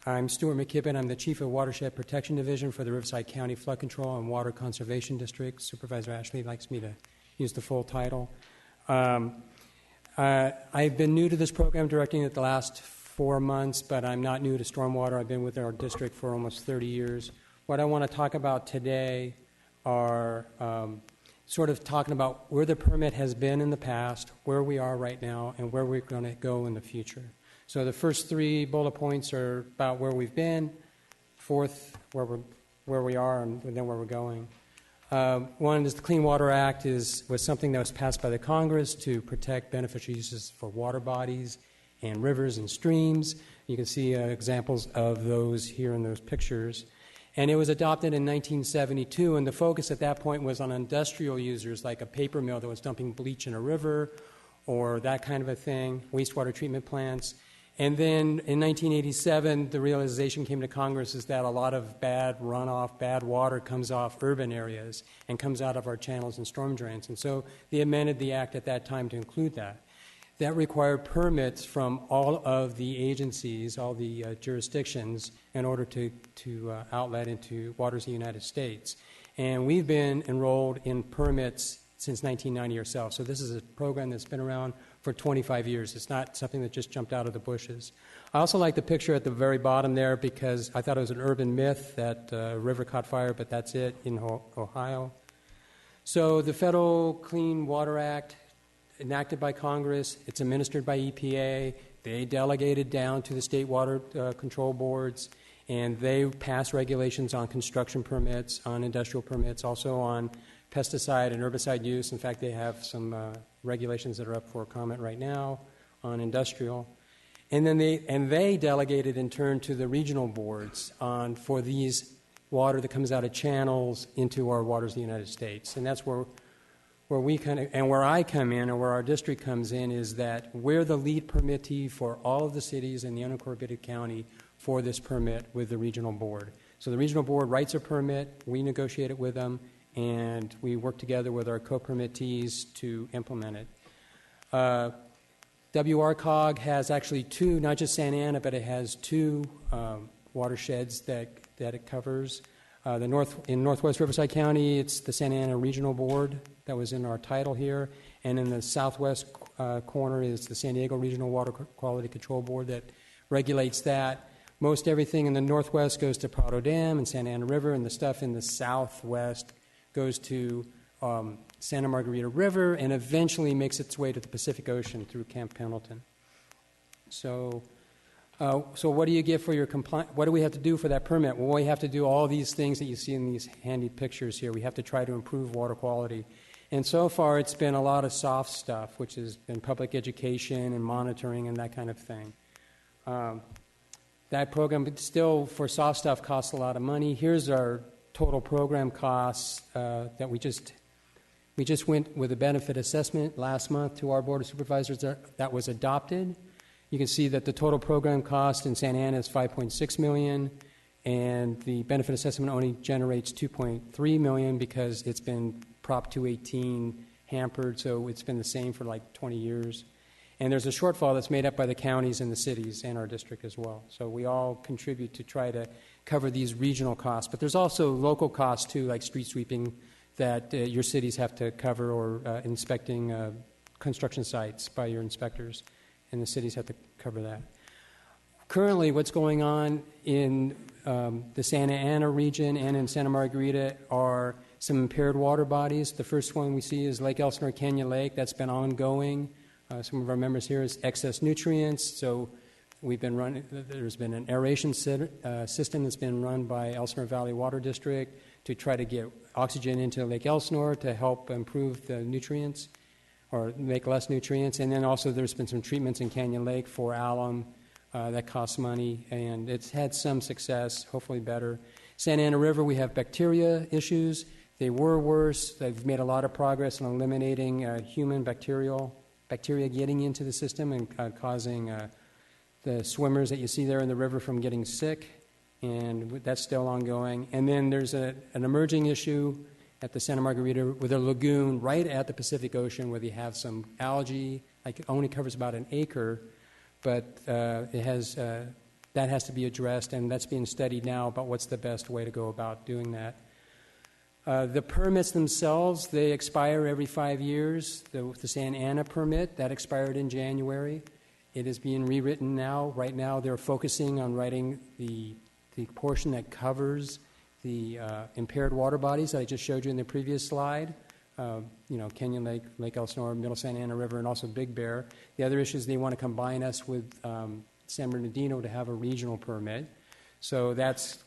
I'm Stuart McKibben. I'm the Chief of Watershed Protection Division for the Riverside County Flood Control and Water Conservation District. Supervisor Ashley likes me to use the full title. I've been new to this program, directing it the last 4 months, but I'm not new to stormwater. I've been with our district for almost 30 years. What I want to talk about today are sort of talking about where the permit has been in the past, where we are right now, and where we're going to go in the future. So the first 3 bullet points are about where we've been, fourth, where we are, and then where we're going. One is the Clean Water Act was something that was passed by the Congress to protect beneficial uses for water bodies and rivers and streams. You can see examples of those here in those pictures. And it was adopted in 1972, and the focus at that point was on industrial users like a paper mill that was dumping bleach in a river or that kind of a thing, wastewater treatment plants. And then in 1987, the realization came to Congress is that a lot of bad runoff, bad water comes off urban areas and comes out of our channels and storm drains. And so they amended the act at that time to include that. That required permits from all of the agencies, all the jurisdictions, in order to outlet into waters of the United States. And we've been enrolled in permits since 1990 ourselves. So this is a program that's been around for 25 years. It's not something that just jumped out of the bushes. I also like the picture at the very bottom there because I thought it was an urban myth that a river caught fire, but that's it in Ohio. So the Federal Clean Water Act, enacted by Congress, it's administered by EPA. They delegated down to the state water control boards, and they pass regulations on construction permits, on industrial permits, also on pesticide and herbicide use. In fact, they have some regulations that are up for comment right now on industrial. And then they delegated in turn to the regional boards for these water that comes out of channels into our waters of the United States. And that's where we where I come in, or where our district comes in, is that we're the lead permittee for all of the cities in the unincorporated county for this permit with the regional board. So the regional board writes a permit, we negotiate it with them, and we work together with our co-permittees to implement it. WRCOG has actually 2, not just Santa Ana, but it has 2 watersheds that it covers. In Northwest Riverside County, it's the Santa Ana Regional Board that was in our title here, and in the southwest corner is the San Diego Regional Water Quality Control Board that regulates that. Most everything in the northwest goes to Prado Dam and Santa Ana River, and the stuff in the southwest goes to Santa Margarita River and eventually makes its way to the Pacific Ocean through Camp Pendleton. So what do you get for your compliance? What do we have to do for that permit? Well, we have to do all these things that you see in these handy pictures here. We have to try to improve water quality. And so far, it's been a lot of soft stuff, which has been public education and monitoring and that kind of thing. That program still, for soft stuff, costs a lot of money. Here's our total program costs that we just went with a benefit assessment last month to our Board of Supervisors that was adopted. You can see that the total program cost in Santa Ana is $5.6 million, and the benefit assessment only generates $2.3 million because it's been Prop 218 hampered, so it's been the same for like 20 years. And there's a shortfall that's made up by the counties and the cities and our district as well. So we all contribute to try to cover these regional costs. But there's also local costs, too, like street sweeping that your cities have to cover, or inspecting construction sites by your inspectors, and the cities have to cover that. Currently, what's going on in the Santa Ana region and in Santa Margarita are some impaired water bodies. The first one we see is Lake Elsinore Canyon Lake. That's been ongoing. Some of our members here is excess nutrients. So we've been running, there's been an aeration system that's been run by Elsinore Valley Water District to try to get oxygen into Lake Elsinore to help improve the nutrients or make less nutrients. And then also there's been some treatments in Canyon Lake for alum that costs money, and it's had some success, hopefully better. Santa Ana River, we have bacteria issues. They were worse. They've made a lot of progress in eliminating human bacteria getting into the system and causing the swimmers that you see there in the river from getting sick, and that's still ongoing. And then there's an emerging issue at the Santa Margarita with a lagoon right at the Pacific Ocean where they have some algae. Like it only covers about an acre, but it has that has to be addressed, and that's being studied now about what's the best way to go about doing that. The permits themselves, they expire every 5 years. The Santa Ana permit, that expired in January. It is being rewritten now. Right now, they're focusing on writing the portion that covers the impaired water bodies that I just showed you in the previous slide. Canyon Lake, Lake Elsinore, Middle Santa Ana River, and also Big Bear. The other issue is they want to combine us with San Bernardino to have a regional permit. So that's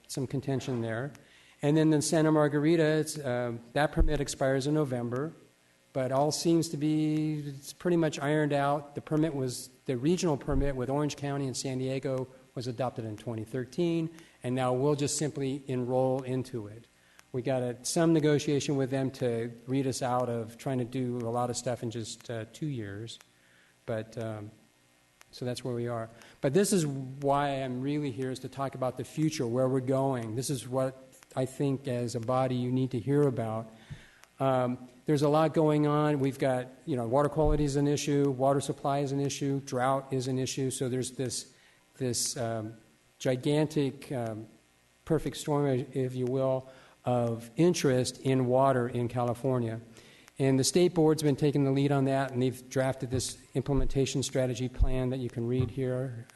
some contention there. And then in Santa Margarita, that permit expires in November, but all seems to be it's pretty much ironed out. The regional permit with Orange County and San Diego was adopted in 2013, and now we'll just simply enroll into it. We got some negotiation with them to read us out of trying to do a lot of stuff in just 2 years, but so that's where we are. But this is why I'm really here, is to talk about the future, where we're going. This is what I think as a body you need to hear about. There's a lot going on. We've got, water quality is an issue, water supply is an issue, drought is an issue. So there's this gigantic perfect storm, if you will, of interest in water in California. And the state board's been taking the lead on that, and they've drafted this implementation strategy plan that you can read here.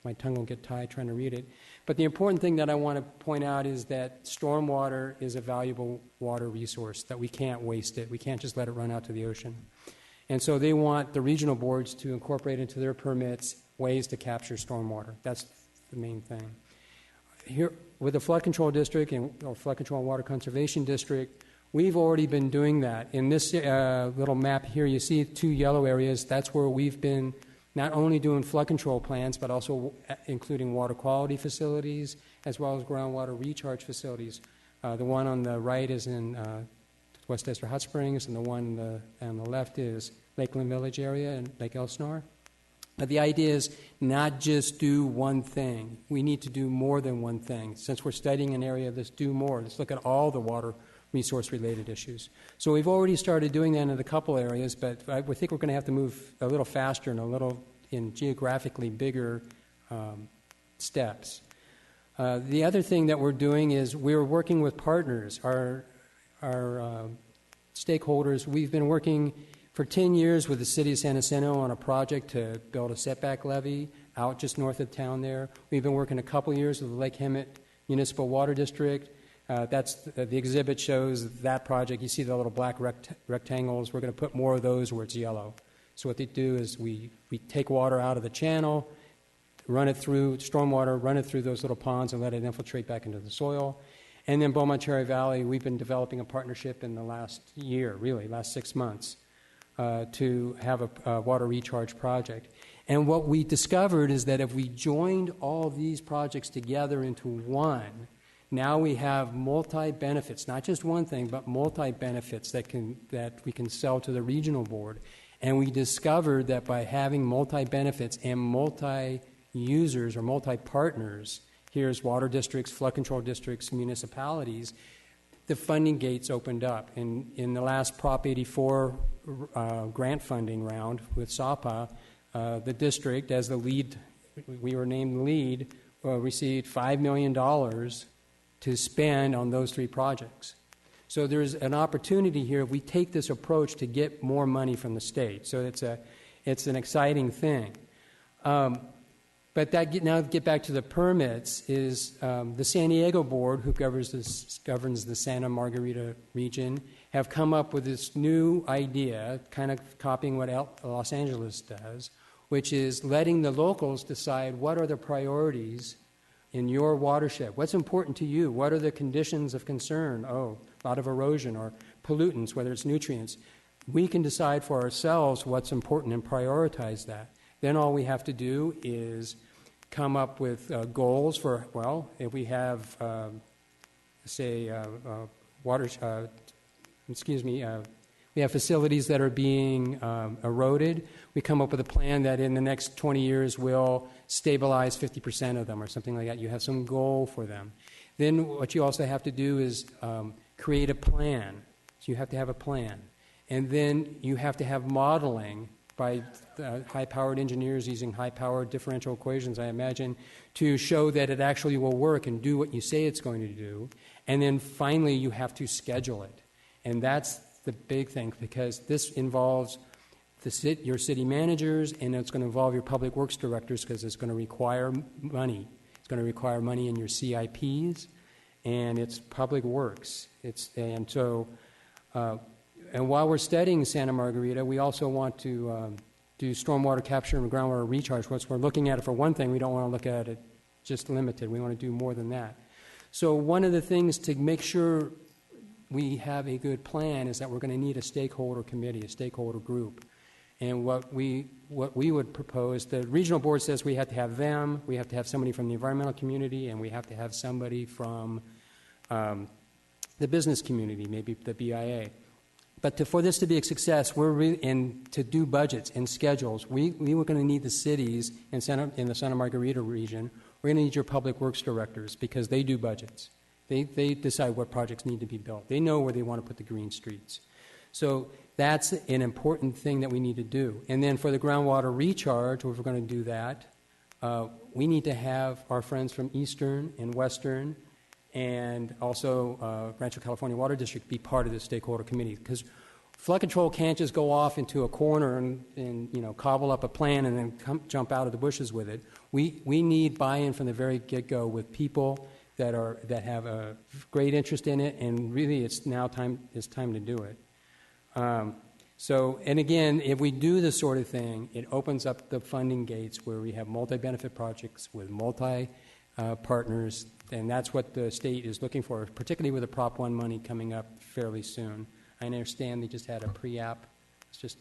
My tongue will get tied trying to read it. But the important thing that I want to point out is that stormwater is a valuable water resource, that we can't waste it. We can't just let it run out to the ocean. And so they want the regional boards to incorporate into their permits ways to capture stormwater. That's the main thing. Here, with the flood control district or flood control and water conservation district, we've already been doing that. In this little map here, you see 2 yellow areas. That's where we've been not only doing flood control plans, but also including water quality facilities as well as groundwater recharge facilities. The one on the right is in West Esther Hot Springs, and the one on the left is Lakeland Village area and Lake Elsinore. But the idea is not just do one thing. We need to do more than one thing. Since we're studying an area, let's do more. Let's look at all the water resource-related issues. So we've already started doing that in a couple areas, but I think we're going to have to move a little faster and in geographically bigger steps. The other thing that we're doing is we're working with partners, our stakeholders. We've been working for 10 years with the city of San Jacinto on a project to build a setback levee out just north of town there. We've been working a couple years with the Lake Hemet Municipal Water District. The exhibit shows that project. You see the little black rectangles. We're going to put more of those where it's yellow. So what they do is we take water out of the channel, run it through stormwater, run it through those little ponds, and let it infiltrate back into the soil. And then Beaumont Cherry Valley, we've been developing a partnership in the last year, really, last 6 months, to have a water recharge project. And what we discovered is that if we joined all these projects together into one, now we have multi-benefits, not just one thing, but multi-benefits that we can sell to the regional board. And we discovered that by having multi-benefits and multi-users or multi-partners, here's water districts, flood control districts, municipalities, the funding gates opened up. In the last Prop 84 grant funding round with SAPA, the district, as the lead, we were named lead, received $5 million to spend on those 3 projects. So there's an opportunity here if we take this approach to get more money from the state. So it's an exciting thing. But now get back to the permits is the San Diego board, who governs the Santa Margarita region, have come up with this new idea, kind of copying what Los Angeles does, which is letting the locals decide what are the priorities in your watershed. What's important to you? What are the conditions of concern? Oh, a lot of erosion or pollutants, whether it's nutrients. We can decide for ourselves what's important and prioritize that. Then all we have to do is come up with goals for, well, if we have, we have facilities that are being eroded, we come up with a plan that in the next 20 years will stabilize 50% of them or something like that. You have some goal for them. Then what you also have to do is create a plan. So you have to have a plan. And then you have to have modeling by high-powered engineers using high-powered differential equations, I imagine, to show that it actually will work and do what you say it's going to do. And then finally, you have to schedule it. And that's the big thing, because this involves your city managers, and it's going to involve your public works directors, because it's going to require money. It's going to require money in your CIPs, and it's public works. And while we're studying Santa Margarita, we also want to do stormwater capture and groundwater recharge. Once we're looking at it for one thing, we don't want to look at it just limited. We want to do more than that. So one of the things to make sure we have a good plan is that we're going to need a stakeholder committee, a stakeholder group. And what we would propose, the regional board says we have to have them, we have to have somebody from the environmental community, and we have to have somebody from the business community, maybe the BIA. But for this to be a success, and to do budgets and schedules, we were going to need the cities in the Santa Margarita region. We're going to need your public works directors, because they do budgets. They decide what projects need to be built. They know where they want to put the green streets. So that's an important thing that we need to do. And then for the groundwater recharge, if we're going to do that, we need to have our friends from Eastern and Western and also Rancho California Water District be part of the stakeholder committee, because flood control can't just go off into a corner and cobble up a plan and then jump out of the bushes with it. We need buy-in from the very get-go with people that have a great interest in it, and really it's time to do it. And again, if we do this sort of thing, it opens up the funding gates where we have multi-benefit projects with multi-partners, and that's what the state is looking for, particularly with the Prop 1 money coming up fairly soon. I understand they just had a pre-app. It's just,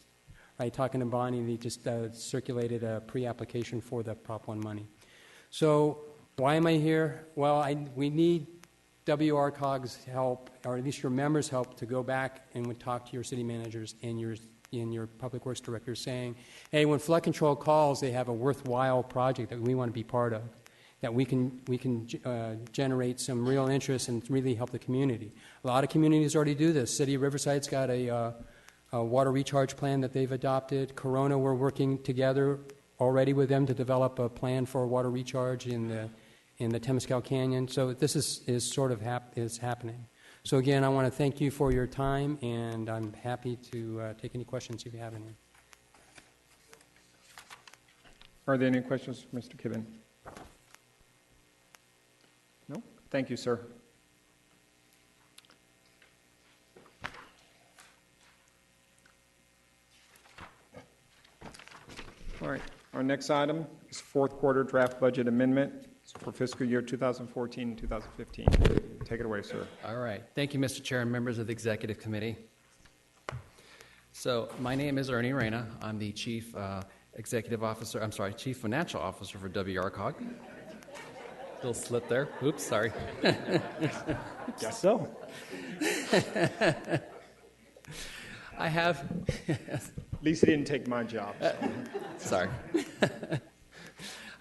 talking to Bonnie, they just circulated a pre-application for the Prop 1 money. So why am I here? Well, we need WRCOG's help, or at least your members' help, to go back and talk to your city managers and your public works directors, saying, hey, when flood control calls, they have a worthwhile project that we want to be part of, that we can generate some real interest and really help the community. A lot of communities already do this. City of Riverside's got a water recharge plan that they've adopted. Corona, we're working together already with them to develop a plan for water recharge in the Temescal Canyon. So this is sort of happening. So again, I want to thank you for your time, and I'm happy to take any questions if you have any. Are there any questions for Mr. Kibben? No? Thank you, sir. All right. Our next item is fourth quarter draft budget amendment for fiscal year 2014 and 2015. Take it away, sir. All right. Thank you, Mr. Chair and members of the Executive Committee. So my name is Ernie Reyna. I'm the Chief Chief Financial Officer for WRCOG. Little slip there. Oops, sorry. Guess so. I have... At least he didn't take my job. So. Sorry.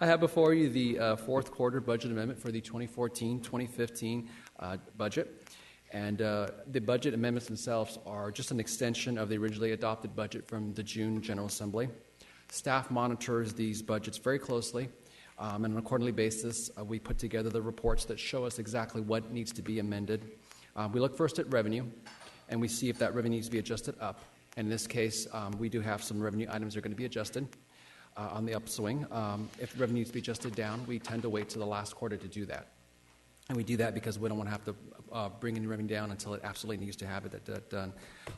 I have before you the fourth quarter budget amendment for the 2014-2015 budget. And the budget amendments themselves are just an extension of the originally adopted budget from the June General Assembly. Staff monitors these budgets very closely. On a quarterly basis, we put together the reports that show us exactly what needs to be amended. We look first at revenue, and we see if that revenue needs to be adjusted up. In this case, we do have some revenue items that are going to be adjusted. on the upswing. If revenue needs to be adjusted down, we tend to wait to the last quarter to do that. And we do that because we don't want to have to bring any revenue down until it absolutely needs to have it done.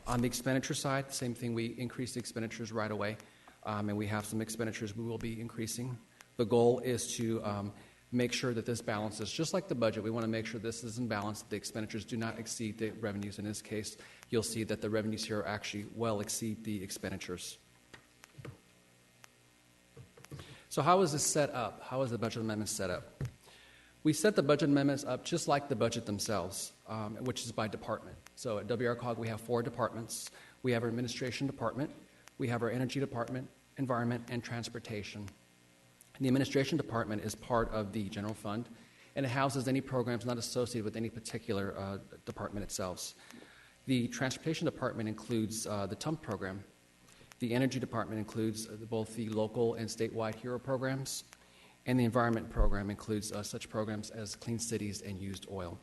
On the expenditure side, same thing. We increase the expenditures right away, and we have some expenditures we will be increasing. The goal is to make sure that this balances, just like the budget. We want to make sure this is in balance, that the expenditures do not exceed the revenues. In this case, you'll see that the revenues here actually well exceed the expenditures. So how is this set up? How is the budget amendment set up? We set the budget amendments up just like the budget themselves, which is by department. So at WRCOG, we have 4 departments. We have our administration department, we have our energy department, environment, and transportation. The administration department is part of the general fund, and it houses any programs not associated with any particular department itself. The transportation department includes the TUMP program. The energy department includes both the local and statewide HERO programs, and the environment program includes such programs as clean cities and used oil.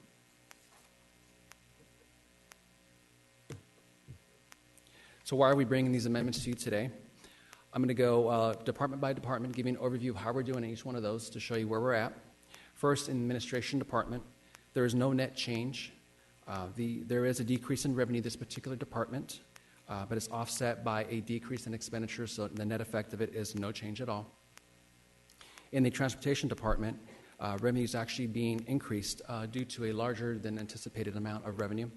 So why are we bringing these amendments to you today? I'm going to go department by department, give you an overview of how we're doing in each one of those to show you where we're at. First, in the administration department, there is no net change. There is a decrease in revenue this particular department, but it's offset by a decrease in expenditures, so the net effect of it is no change at all. In the transportation department, revenue is actually being increased due to a larger than anticipated amount of revenue,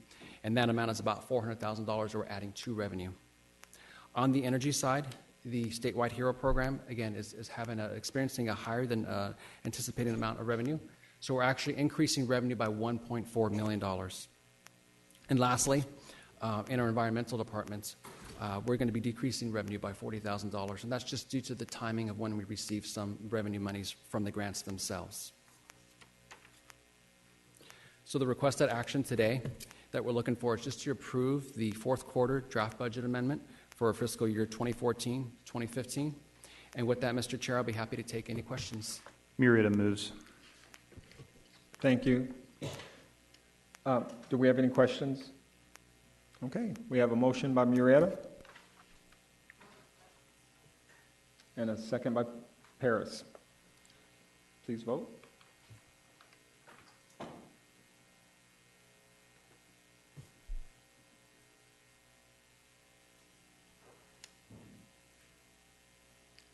and that amount is about $400,000 we're adding to revenue. On the energy side, the statewide HERO program, again, is experiencing a higher than anticipated amount of revenue, so we're actually increasing revenue by $1.4 million. And lastly, in our environmental department, we're going to be decreasing revenue by $40,000, and that's just due to the timing of when we receive some revenue monies from the grants themselves. So the requested action today that we're looking for is just to approve the 4th quarter draft budget amendment for fiscal year 2014-2015. And with that, Mr. Chair, I'll be happy to take any questions. Murrieta moves. Thank you. Do we have any questions? Okay, we have a motion by Murrieta and a second by Paris. Please vote.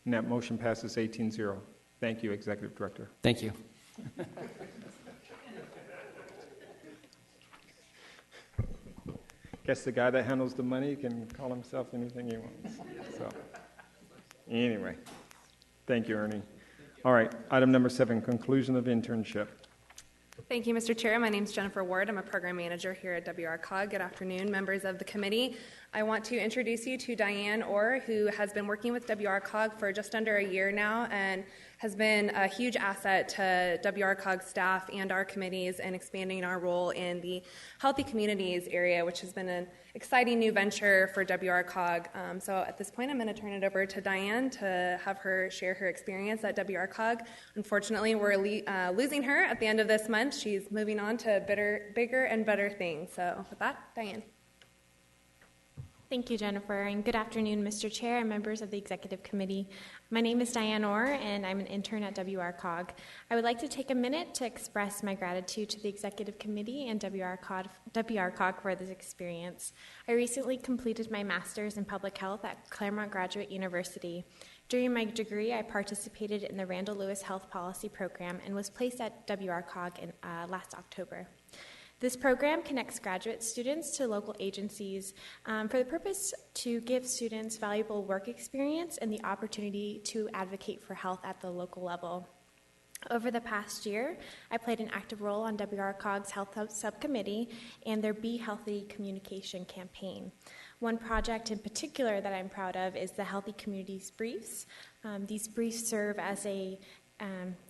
And that motion passes 18-0. Thank you, Executive Director. Thank you. Guess the guy that handles the money can call himself anything he wants. So, anyway, thank you, Ernie. All right, item number 7, conclusion of internship. Thank you, Mr. Chair. My name is Jennifer Ward. I'm a program manager here at WRCOG. Good afternoon, members of the committee. I want to introduce you to Diane Orr, who has been working with WRCOG for just under a year now and has been a huge asset to WRCOG staff and our committees in expanding our role in the Healthy Communities area, which has been an exciting new venture for WRCOG. So at this point, I'm going to turn it over to Diane to have her share her experience at WRCOG. Unfortunately, we're losing her at the end of this month. She's moving on to bigger and better things. So with that, Diane. Thank you, Jennifer, and good afternoon, Mr. Chair and members of the Executive Committee. My name is Diane Orr, and I'm an intern at WRCOG. I would like to take a minute to express my gratitude to the Executive Committee and WRCOG for this experience. I recently completed my master's in public health at Claremont Graduate University. During my degree, I participated in the Randall Lewis Health Policy Program and was placed at WRCOG last October. This program connects graduate students to local agencies for the purpose to give students valuable work experience and the opportunity to advocate for health at the local level. Over the past year, I played an active role on WRCOG's Health Subcommittee and their Be Healthy communication campaign. One project in particular that I'm proud of is the Healthy Communities Briefs. These briefs serve as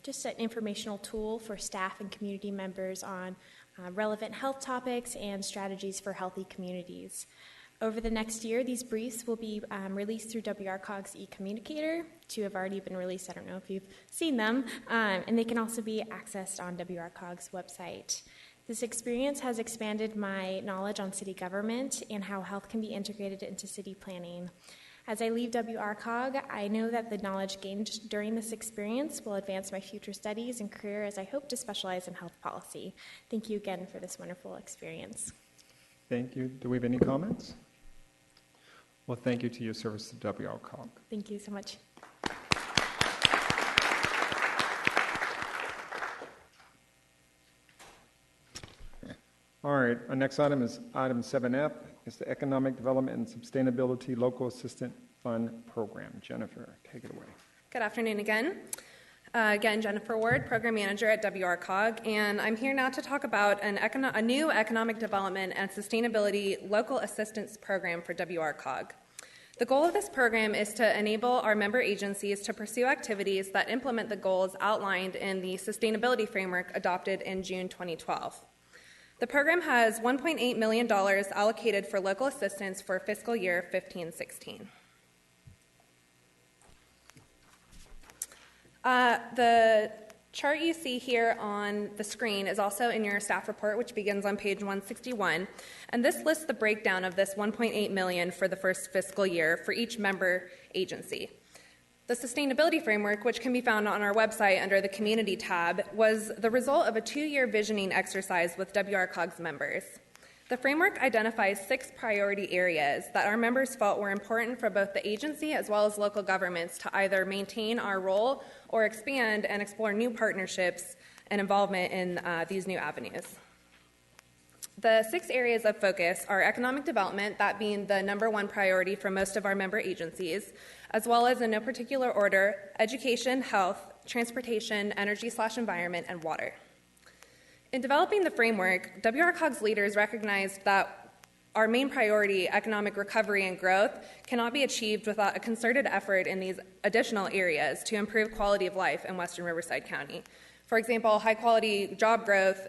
just an informational tool for staff and community members on relevant health topics and strategies for healthy communities. Over the next year, these briefs will be released through WRCOG's e-communicator. 2 have already been released. I don't know if you've seen them. And they can also be accessed on WRCOG's website. This experience has expanded my knowledge on city government and how health can be integrated into city planning. As I leave WRCOG, I know that the knowledge gained during this experience will advance my future studies and career as I hope to specialize in health policy. Thank you again for this wonderful experience. Thank you. Do we have any comments? Well, thank you to your service to WRCOG. Thank you so much. All right, our next item is item 7F. It's the Economic Development and Sustainability Local Assistant Fund Program. Jennifer, take it away. Good afternoon again. Again, Jennifer Ward, Program Manager at WRCOG, and I'm here now to talk about a new Economic Development and Sustainability Local Assistance Program for WRCOG. The goal of this program is to enable our member agencies to pursue activities that implement the goals outlined in the Sustainability Framework adopted in June 2012. The program has $1.8 million allocated for local assistance for fiscal year 15-16. The chart you see here on the screen is also in your staff report, which begins on page 161, and this lists the breakdown of this $1.8 million for the first fiscal year for each member agency. The Sustainability Framework, which can be found on our website under the Community tab, was the result of a 2-year visioning exercise with WRCOG's members. The framework identifies 6 priority areas that our members felt were important for both the agency as well as local governments to either maintain our role or expand and explore new partnerships and involvement in these new avenues. The 6 areas of focus are economic development, that being the number 1 priority for most of our member agencies, as well as, in no particular order, education, health, transportation, energy/environment, and water. In developing the framework, WRCOG's leaders recognized that our main priority, economic recovery and growth, cannot be achieved without a concerted effort in these additional areas to improve quality of life in Western Riverside County. For example, high-quality job growth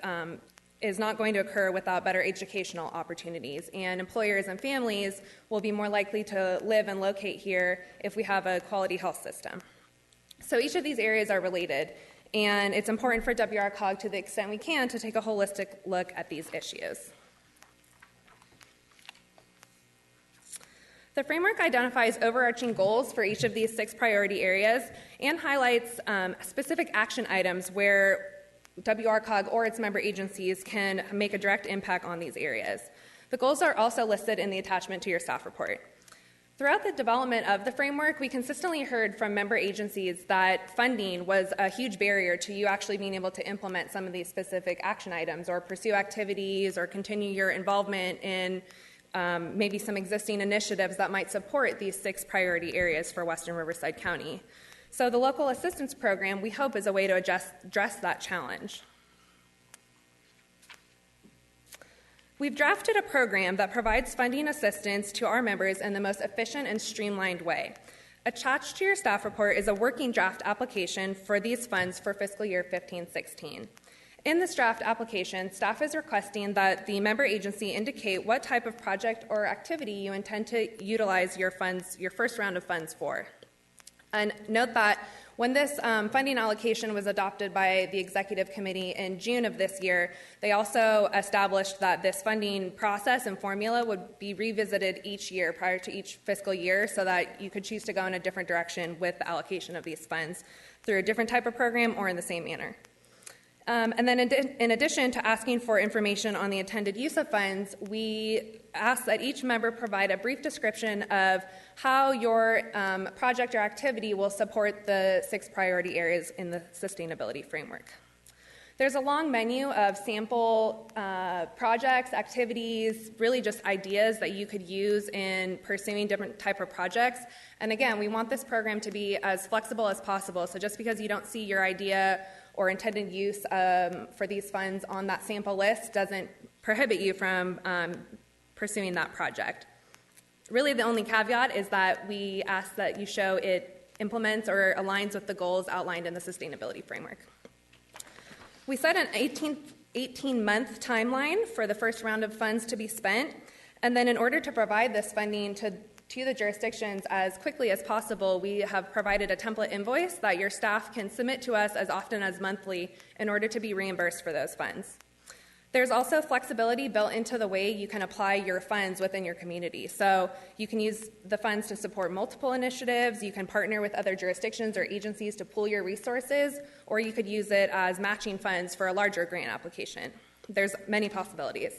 is not going to occur without better educational opportunities, and employers and families will be more likely to live and locate here if we have a quality health system. So each of these areas are related, and it's important for WRCOG, to the extent we can, to take a holistic look at these issues. The framework identifies overarching goals for each of these 6 priority areas and highlights specific action items where WRCOG or its member agencies can make a direct impact on these areas. The goals are also listed in the attachment to your staff report. Throughout the development of the framework, we consistently heard from member agencies that funding was a huge barrier to you actually being able to implement some of these specific action items or pursue activities or continue your involvement in maybe some existing initiatives that might support these 6 priority areas for Western Riverside County. So the local assistance program, we hope, is a way to address that challenge. We've drafted a program that provides funding assistance to our members in the most efficient and streamlined way. Attached to your staff report is a working draft application for these funds for fiscal year 15-16. In this draft application, staff is requesting that the member agency indicate what type of project or activity you intend to utilize your first round of funds for. And note that when this funding allocation was adopted by the Executive Committee in June of this year, they also established that this funding process and formula would be revisited each year prior to each fiscal year so that you could choose to go in a different direction with the allocation of these funds through a different type of program or in the same manner. And then in addition to asking for information on the intended use of funds, we ask that each member provide a brief description of how your project or activity will support the 6 priority areas in the sustainability framework. There's a long menu of sample projects, activities, really just ideas that you could use in pursuing different type of projects. And again, we want this program to be as flexible as possible. So just because you don't see your idea or intended use for these funds on that sample list doesn't prohibit you from pursuing that project. Really, the only caveat is that we ask that you show it implements or aligns with the goals outlined in the sustainability framework. We set an 18-month timeline for the first round of funds to be spent, and then in order to provide this funding to the jurisdictions as quickly as possible, we have provided a template invoice that your staff can submit to us as often as monthly in order to be reimbursed for those funds. There's also flexibility built into the way you can apply your funds within your community. So you can use the funds to support multiple initiatives, you can partner with other jurisdictions or agencies to pool your resources, or you could use it as matching funds for a larger grant application. There's many possibilities.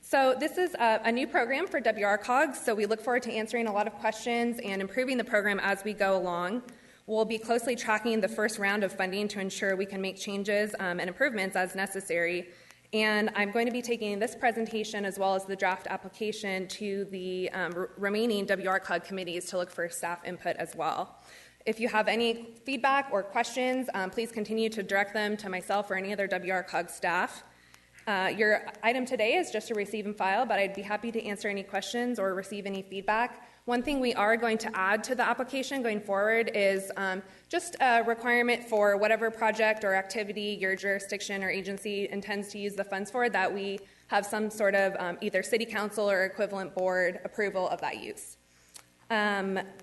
So this is a new program for WRCOG, so we look forward to answering a lot of questions and improving the program as we go along. We'll be closely tracking the first round of funding to ensure we can make changes and improvements as necessary. And I'm going to be taking this presentation as well as the draft application to the remaining WRCOG committees to look for staff input as well. If you have any feedback or questions, please continue to direct them to myself or any other WRCOG staff. Your item today is just to receive and file, but I'd be happy to answer any questions or receive any feedback. One thing we are going to add to the application going forward is just a requirement for whatever project or activity your jurisdiction or agency intends to use the funds for, that we have some sort of either city council or equivalent board approval of that use.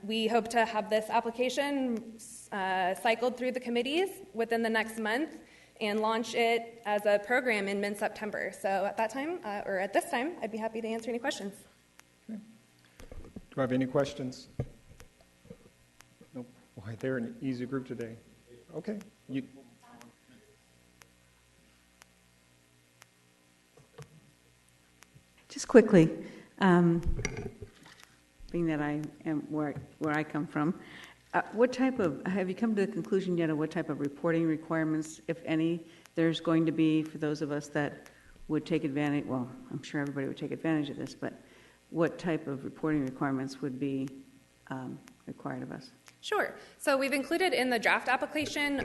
We hope to have this application cycled through the committees within the next month and launch it as a program in mid-September. So at that time, or at this time, I'd be happy to answer any questions. Do I have any questions? Nope. Why, they're an easy group today. Okay. Just quickly, being that I am where I come from, what type of, have you come to the conclusion yet of what type of reporting requirements, if any, there's going to be for those of us that would take advantage, well, I'm sure everybody would take advantage of this, but what type of reporting requirements would be required of us? Sure. So we've included in the draft application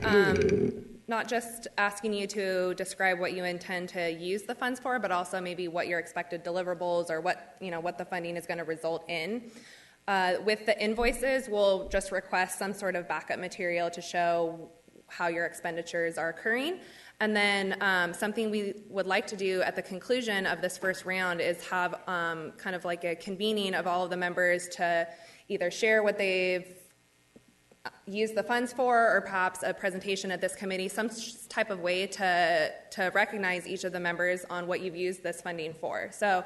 not just asking you to describe what you intend to use the funds for, but also maybe what your expected deliverables or what the funding is going to result in. With the invoices, we'll just request some sort of backup material to show how your expenditures are occurring. And then something we would like to do at the conclusion of this first round is have kind of like a convening of all of the members to either share what they've used the funds for, or perhaps a presentation at this committee, some type of way to recognize each of the members on what you've used this funding for. So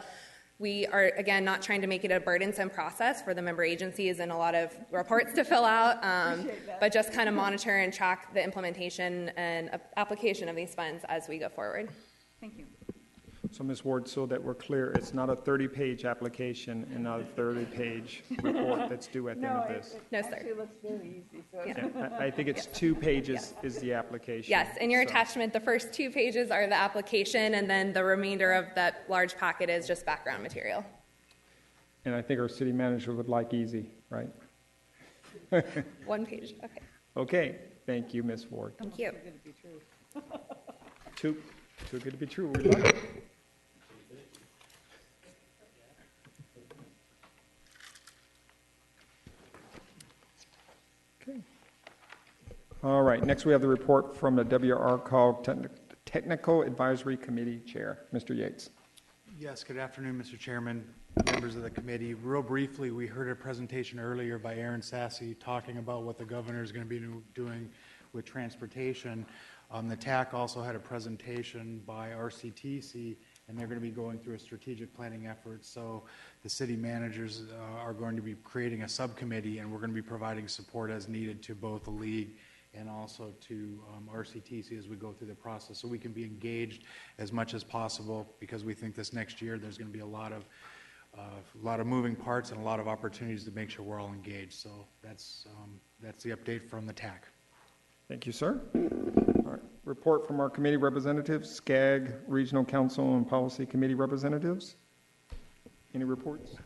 we are, again, not trying to make it a burdensome process for the member agencies and a lot of reports to fill out, but just kind of monitor and track the implementation and application of these funds as we go forward. Thank you. So, Ms. Ward, so that we're clear, it's not a 30-page application and not a 30-page report that's due at the end of this. No, sir. It looks very easy. So Yeah, I think it's 2 pages is the application. Yes, in your attachment, the first 2 pages are the application, and then the remainder of that large packet is just background material. And I think our city manager would like easy, right? 1 page, okay. Okay, thank you, Ms. Ward. Thank you. Too good to be true. We like it. Okay. All right. Next, we have the report from the WRCOG Technical Advisory Committee Chair, Mr. Yates. Yes. Good afternoon, Mr. Chairman, members of the committee. Real briefly, we heard a presentation earlier by Aaron Sassy talking about what the governor is going to be doing with transportation. The TAC also had a presentation by RCTC, and they're going to be going through a strategic planning effort. So the city managers are going to be creating a subcommittee, and we're going to be providing support as needed to both the league and also to RCTC as we go through the process, so we can be engaged as much as possible, because we think this next year there's going to be a lot of moving parts and a lot of opportunities to make sure we're all engaged. So that's the update from the TAC. Thank you, sir. All right. Report from our committee representatives, SCAG, Regional Council, and Policy Committee representatives. Any reports?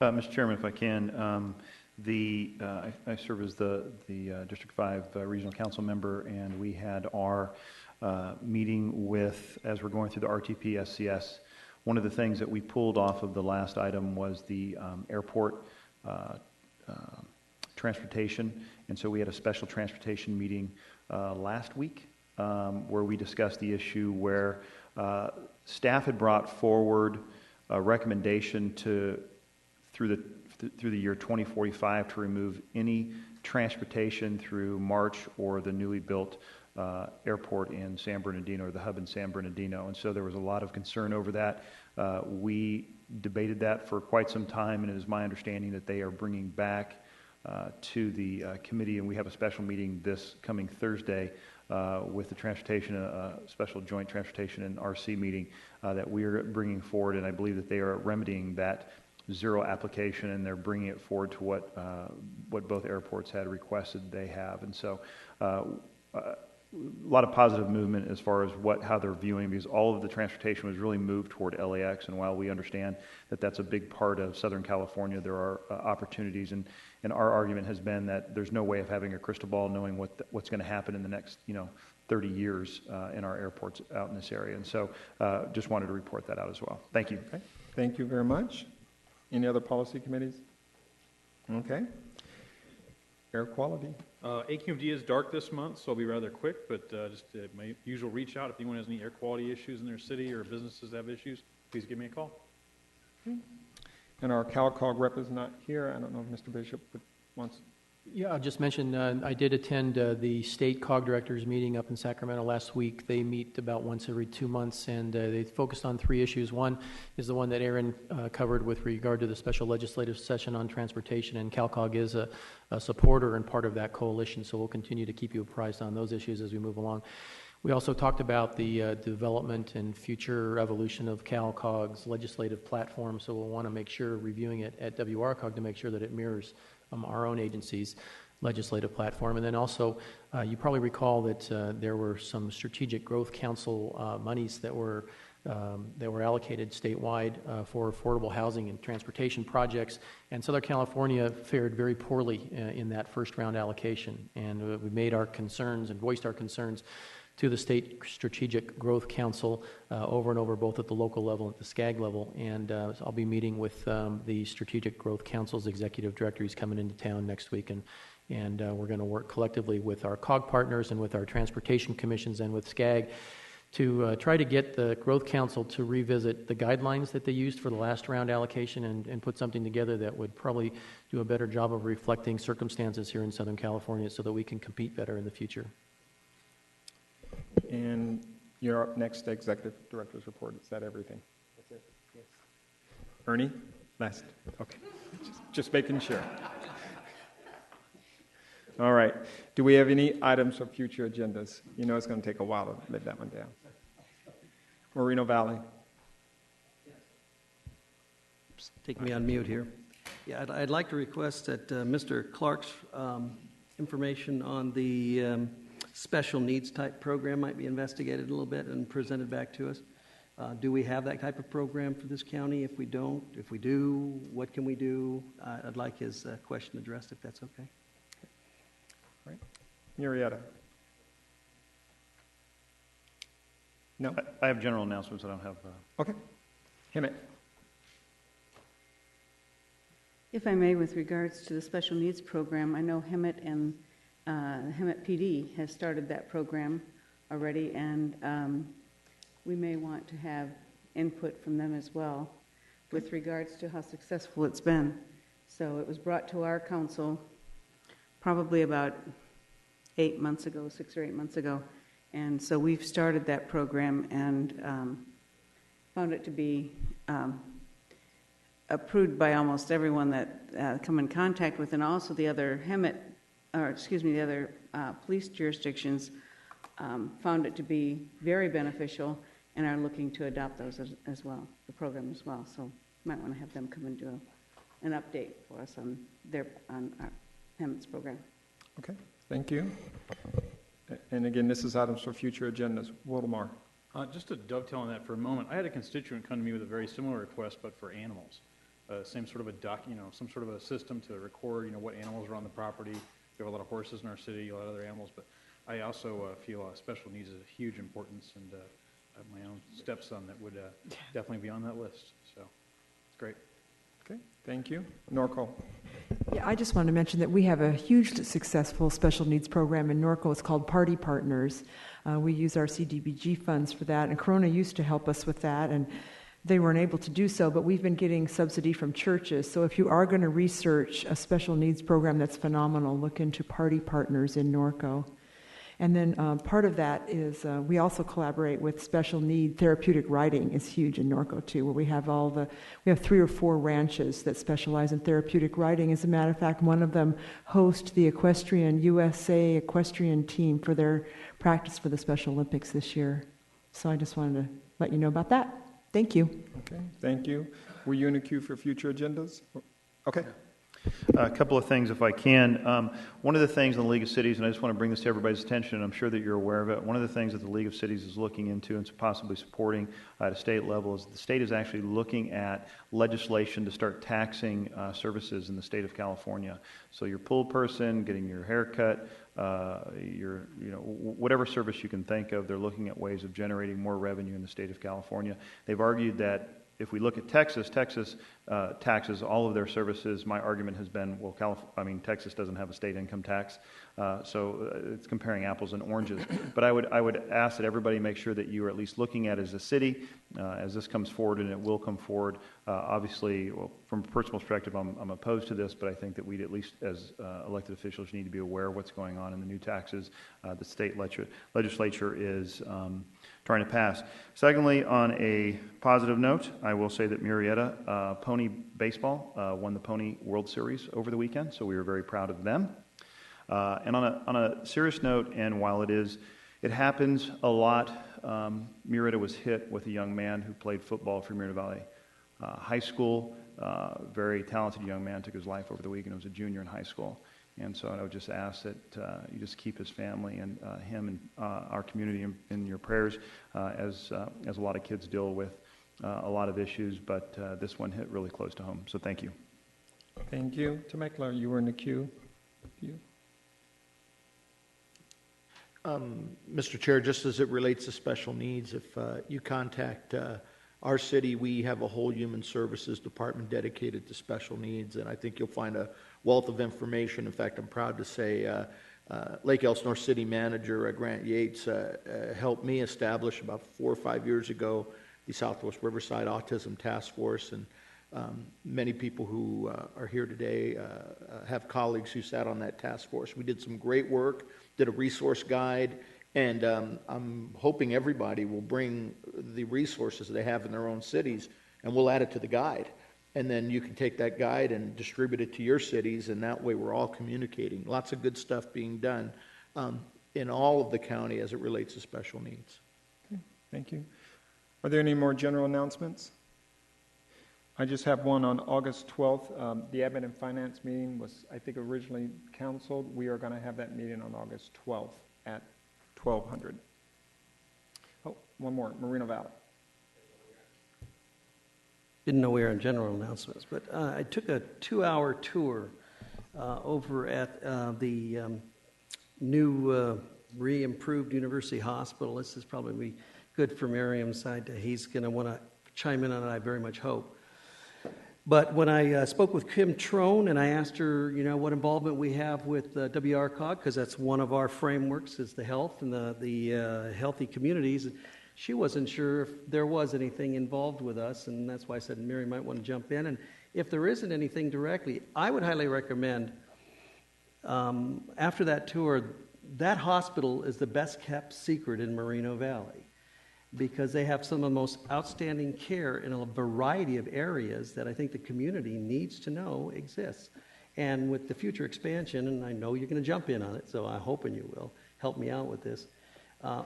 Mr. Chairman, if I can, I serve as the District 5 Regional Council member, and we had our meeting with, as we're going through the RTP SCS, one of the things that we pulled off of the last item was the airport transportation, and so we had a special transportation meeting last week where we discussed the issue where staff had brought forward a recommendation through the year 2045 to remove any transportation through March or the newly built airport in San Bernardino, or the hub in San Bernardino. And so there was a lot of concern over that. We debated that for quite some time, and it is my understanding that they are bringing back to the committee, and we have a special meeting this coming Thursday with the transportation, special joint transportation and RC meeting that we are bringing forward, and I believe that they are remedying that zero application, and they're bringing it forward to what both airports had requested they have. And so a lot of positive movement as far as how they're viewing, because all of the transportation was really moved toward LAX, and while we understand that that's a big part of Southern California, there are opportunities, and our argument has been that there's no way of having a crystal ball knowing what's going to happen in the next 30 years in our airports out in this area. And so just wanted to report that out as well. Thank you. Okay. Thank you very much. Any other policy committees? Okay. Air quality. AQMD is dark this month, so I'll be rather quick, but just my usual reach out. If anyone has any air quality issues in their city or businesses have issues, please give me a call. And our CalCog rep is not here. I don't know if Mr. Bishop wants. Yeah, I'll just mention I did attend the state COG directors meeting up in Sacramento last week. They meet about once every 2 months, and they focused on 3 issues. One is the one that Aaron covered with regard to the special legislative session on transportation, and CalCog is a supporter and part of that coalition, so we'll continue to keep you apprised on those issues as we move along. We also talked about the development and future evolution of CalCog's legislative platform, so we'll want to make sure, reviewing it at WRCOG, to make sure that it mirrors our own agency's legislative platform. And then also, you probably recall that there were some Strategic Growth Council monies that were allocated statewide for affordable housing and transportation projects, and Southern California fared very poorly in that first round allocation. And we made our concerns and voiced our concerns to the State Strategic Growth Council over and over, both at the local level and at the SCAG level. And I'll be meeting with the Strategic Growth Council's executive director. He's coming into town next week, and we're going to work collectively with our COG partners and with our transportation commissions and with SCAG to try to get the Growth Council to revisit the guidelines that they used for the last round allocation and put something together that would probably do a better job of reflecting circumstances here in Southern California so that we can compete better in the future. And you're up next, Executive Director's report. Is that everything? That's it. Yes. Ernie? Last. Okay. Just making sure. All right. Do we have any items for future agendas? You know it's going to take a while to let that one down. Moreno Valley. Take me on mute here. Yeah, I'd like to request that Mr. Clark's information on the special needs type program might be investigated a little bit and presented back to us. Do we have that type of program for this county? If we don't, if we do, what can we do? I'd like his question addressed, if that's okay. All right. Murrieta. No? I have general announcements. I don't have... Okay. Hemet. If I may, with regards to the special needs program, I know Hemet and Hemet PD has started that program already, and we may want to have input from them as well with regards to how successful it's been. So it was brought to our council probably about 8 months ago, 6 or 8 months ago, and so we've started that program and found it to be approved by almost everyone that come in contact with, and also the other the other police jurisdictions found it to be very beneficial and are looking to adopt those as well, the program as well. So you might want to have them come and do an update for us on our Hemet's program. Okay, thank you. And again, this is items for future agendas. Waldemar. Just to dovetail on that for a moment, I had a constituent come to me with a very similar request, but for animals. Same sort of some sort of a system to record, what animals are on the property. We have a lot of horses in our city, a lot of other animals, but I also feel special needs is of huge importance, and I have my own stepson that would definitely be on that list. So it's great. Okay, thank you. Norco. Yeah, I just wanted to mention that we have a hugely successful special needs program in Norco. It's called Party Partners. We use our CDBG funds for that, and Corona used to help us with that, and they weren't able to do so, but we've been getting subsidy from churches. So if you are going to research a special needs program that's phenomenal, look into Party Partners in Norco. And then part of that is we also collaborate with special need. Therapeutic riding is huge in Norco too, where we have we have 3 or 4 ranches that specialize in therapeutic riding. As a matter of fact, one of them hosts the USA equestrian team for their practice for the Special Olympics this year. So I just wanted to let you know about that. Thank you. Okay, thank you. Were you in the queue for future agendas? Okay. A couple of things, if I can. One of the things in the League of Cities, and I just want to bring this to everybody's attention, and I'm sure that you're aware of it, one of the things that the League of Cities is looking into and possibly supporting at a state level is the state is actually looking at legislation to start taxing services in the state of California. So your pool person, getting your hair cut, whatever service you can think of, they're looking at ways of generating more revenue in the state of California. They've argued that if we look at Texas taxes all of their services. My argument has been, well, Texas doesn't have a state income tax, so it's comparing apples and oranges. But I would ask that everybody make sure that you are at least looking at it as a city, as this comes forward, and it will come forward. Obviously, well, from a personal perspective, I'm opposed to this, but I think that we, at least as elected officials, need to be aware of what's going on in the new taxes the state legislature is trying to pass. Secondly, on a positive note, I will say that Murrieta Pony Baseball won the Pony World Series over the weekend, so we were very proud of them. And on a serious note, and while it happens a lot, Murrieta was hit with a young man who played football for Murrieta Valley High School. Very talented young man, took his life over the weekend. He was a junior in high school. And so I would just ask that you just keep his family and him and our community in your prayers as a lot of kids deal with a lot of issues, but this one hit really close to home. So thank you. Thank you. Temecula, you were in the queue. Mr. Chair, just as it relates to special needs, if you contact our city, we have a whole human services department dedicated to special needs, and I think you'll find a wealth of information. In fact, I'm proud to say Lake Elsinore City Manager Grant Yates helped me establish about 4 or 5 years ago the Southwest Riverside Autism Task Force, and many people who are here today have colleagues who sat on that task force. We did some great work, did a resource guide, and I'm hoping everybody will bring the resources they have in their own cities, and we'll add it to the guide. And then you can take that guide and distribute it to your cities, and that way we're all communicating. Lots of good stuff being done in all of the county as it relates to special needs. Okay, thank you. Are there any more general announcements? I just have one on August 12th. The Admin and Finance meeting was, I think, originally canceled. We are going to have that meeting on August 12th at 1200. Oh, one more, Moreno Valley. Didn't know we were in general announcements, but I took a 2-hour tour over at the new re-improved University Hospital. This is probably good for Miriam's side. He's going to want to chime in on it, I very much hope. But when I spoke with Kim Trone and I asked her, what involvement we have with WRCOG, because that's one of our frameworks, is the health and the healthy communities, she wasn't sure if there was anything involved with us, and that's why I said Mary might want to jump in. And if there isn't anything directly, I would highly recommend, after that tour, that hospital is the best kept secret in Moreno Valley, because they have some of the most outstanding care in a variety of areas that I think the community needs to know exists. And with the future expansion, and I know you're going to jump in on it, so I'm hoping you will help me out with this,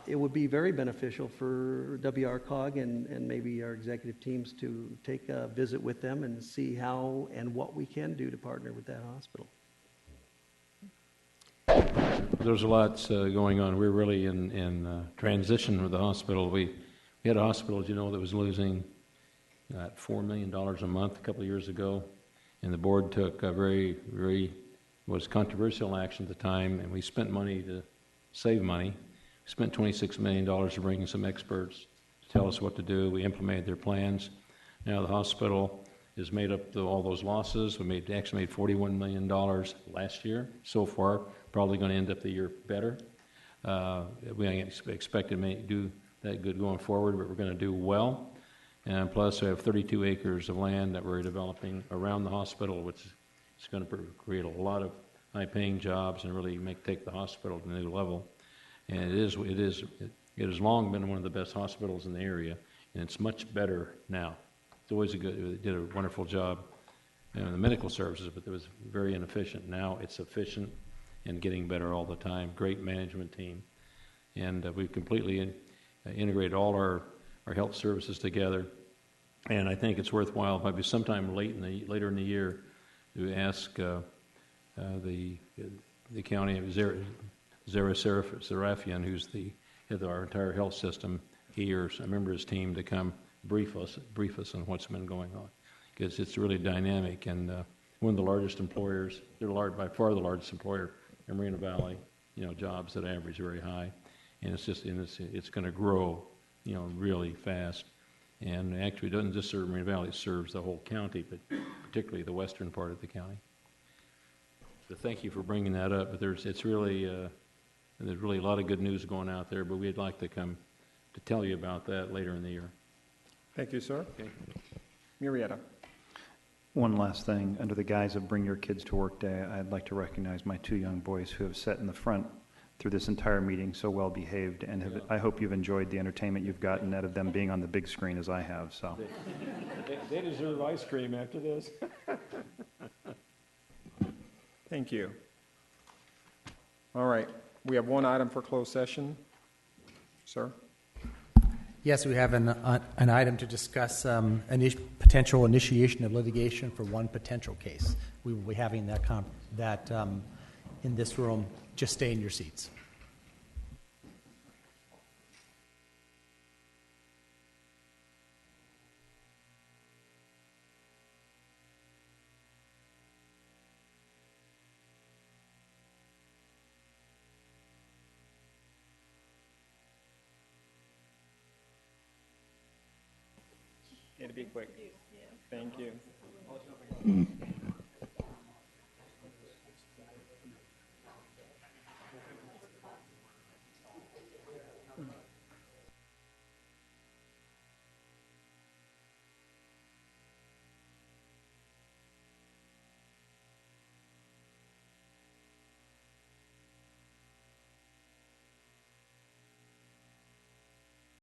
it would be very beneficial for WRCOG and maybe our executive teams to take a visit with them and see how and what we can do to partner with that hospital. There's a lot going on. We're really in transition with the hospital. We had a hospital, as you know, that was losing $4 million a month a couple of years ago, and the board took a very controversial action at the time, and we spent money to save money. We spent $26 million to bring in some experts to tell us what to do. We implemented their plans. Now the hospital has made up all those losses. We actually made $41 million last year so far. Probably going to end up the year better. We expect to do that good going forward, but we're going to do well. And plus, we have 32 acres of land that we're developing around the hospital, which is going to create a lot of high-paying jobs and really take the hospital to a new level. And it has long been one of the best hospitals in the area, and it's much better now. It's always they did a wonderful job in the medical services, but it was very inefficient. Now it's efficient and getting better all the time. Great management team. And we've completely integrated all our health services together. And I think it's worthwhile, maybe sometime later in the year, to ask the county of Zara Serafian, who's the head of our entire health system, he or a member of his team, to come brief us on what's been going on, because it's really dynamic. And one of the largest employers, they're by far the largest employer in Moreno Valley. Jobs that average very high, and it's going to grow, really fast. And actually, it doesn't just serve Moreno Valley; it serves the whole county, but particularly the western part of the county. So thank you for bringing that up. But there's really a lot of good news going out there. But we'd like to come to tell you about that later in the year. Thank you, sir. Okay. Murrieta. One last thing. Under the guise of Bring Your Kids to Work Day, I'd like to recognize my 2 young boys who have sat in the front through this entire meeting, so well behaved, and I hope you've enjoyed the entertainment you've gotten out of them being on the big screen as I have. So they deserve ice cream after this. Thank you. All right. We have one item for closed session. Sir? Yes, we have an item to discuss potential initiation of litigation for one potential case. We will be having that in this room. Just stay in your seats. It'll be quick. Thank you.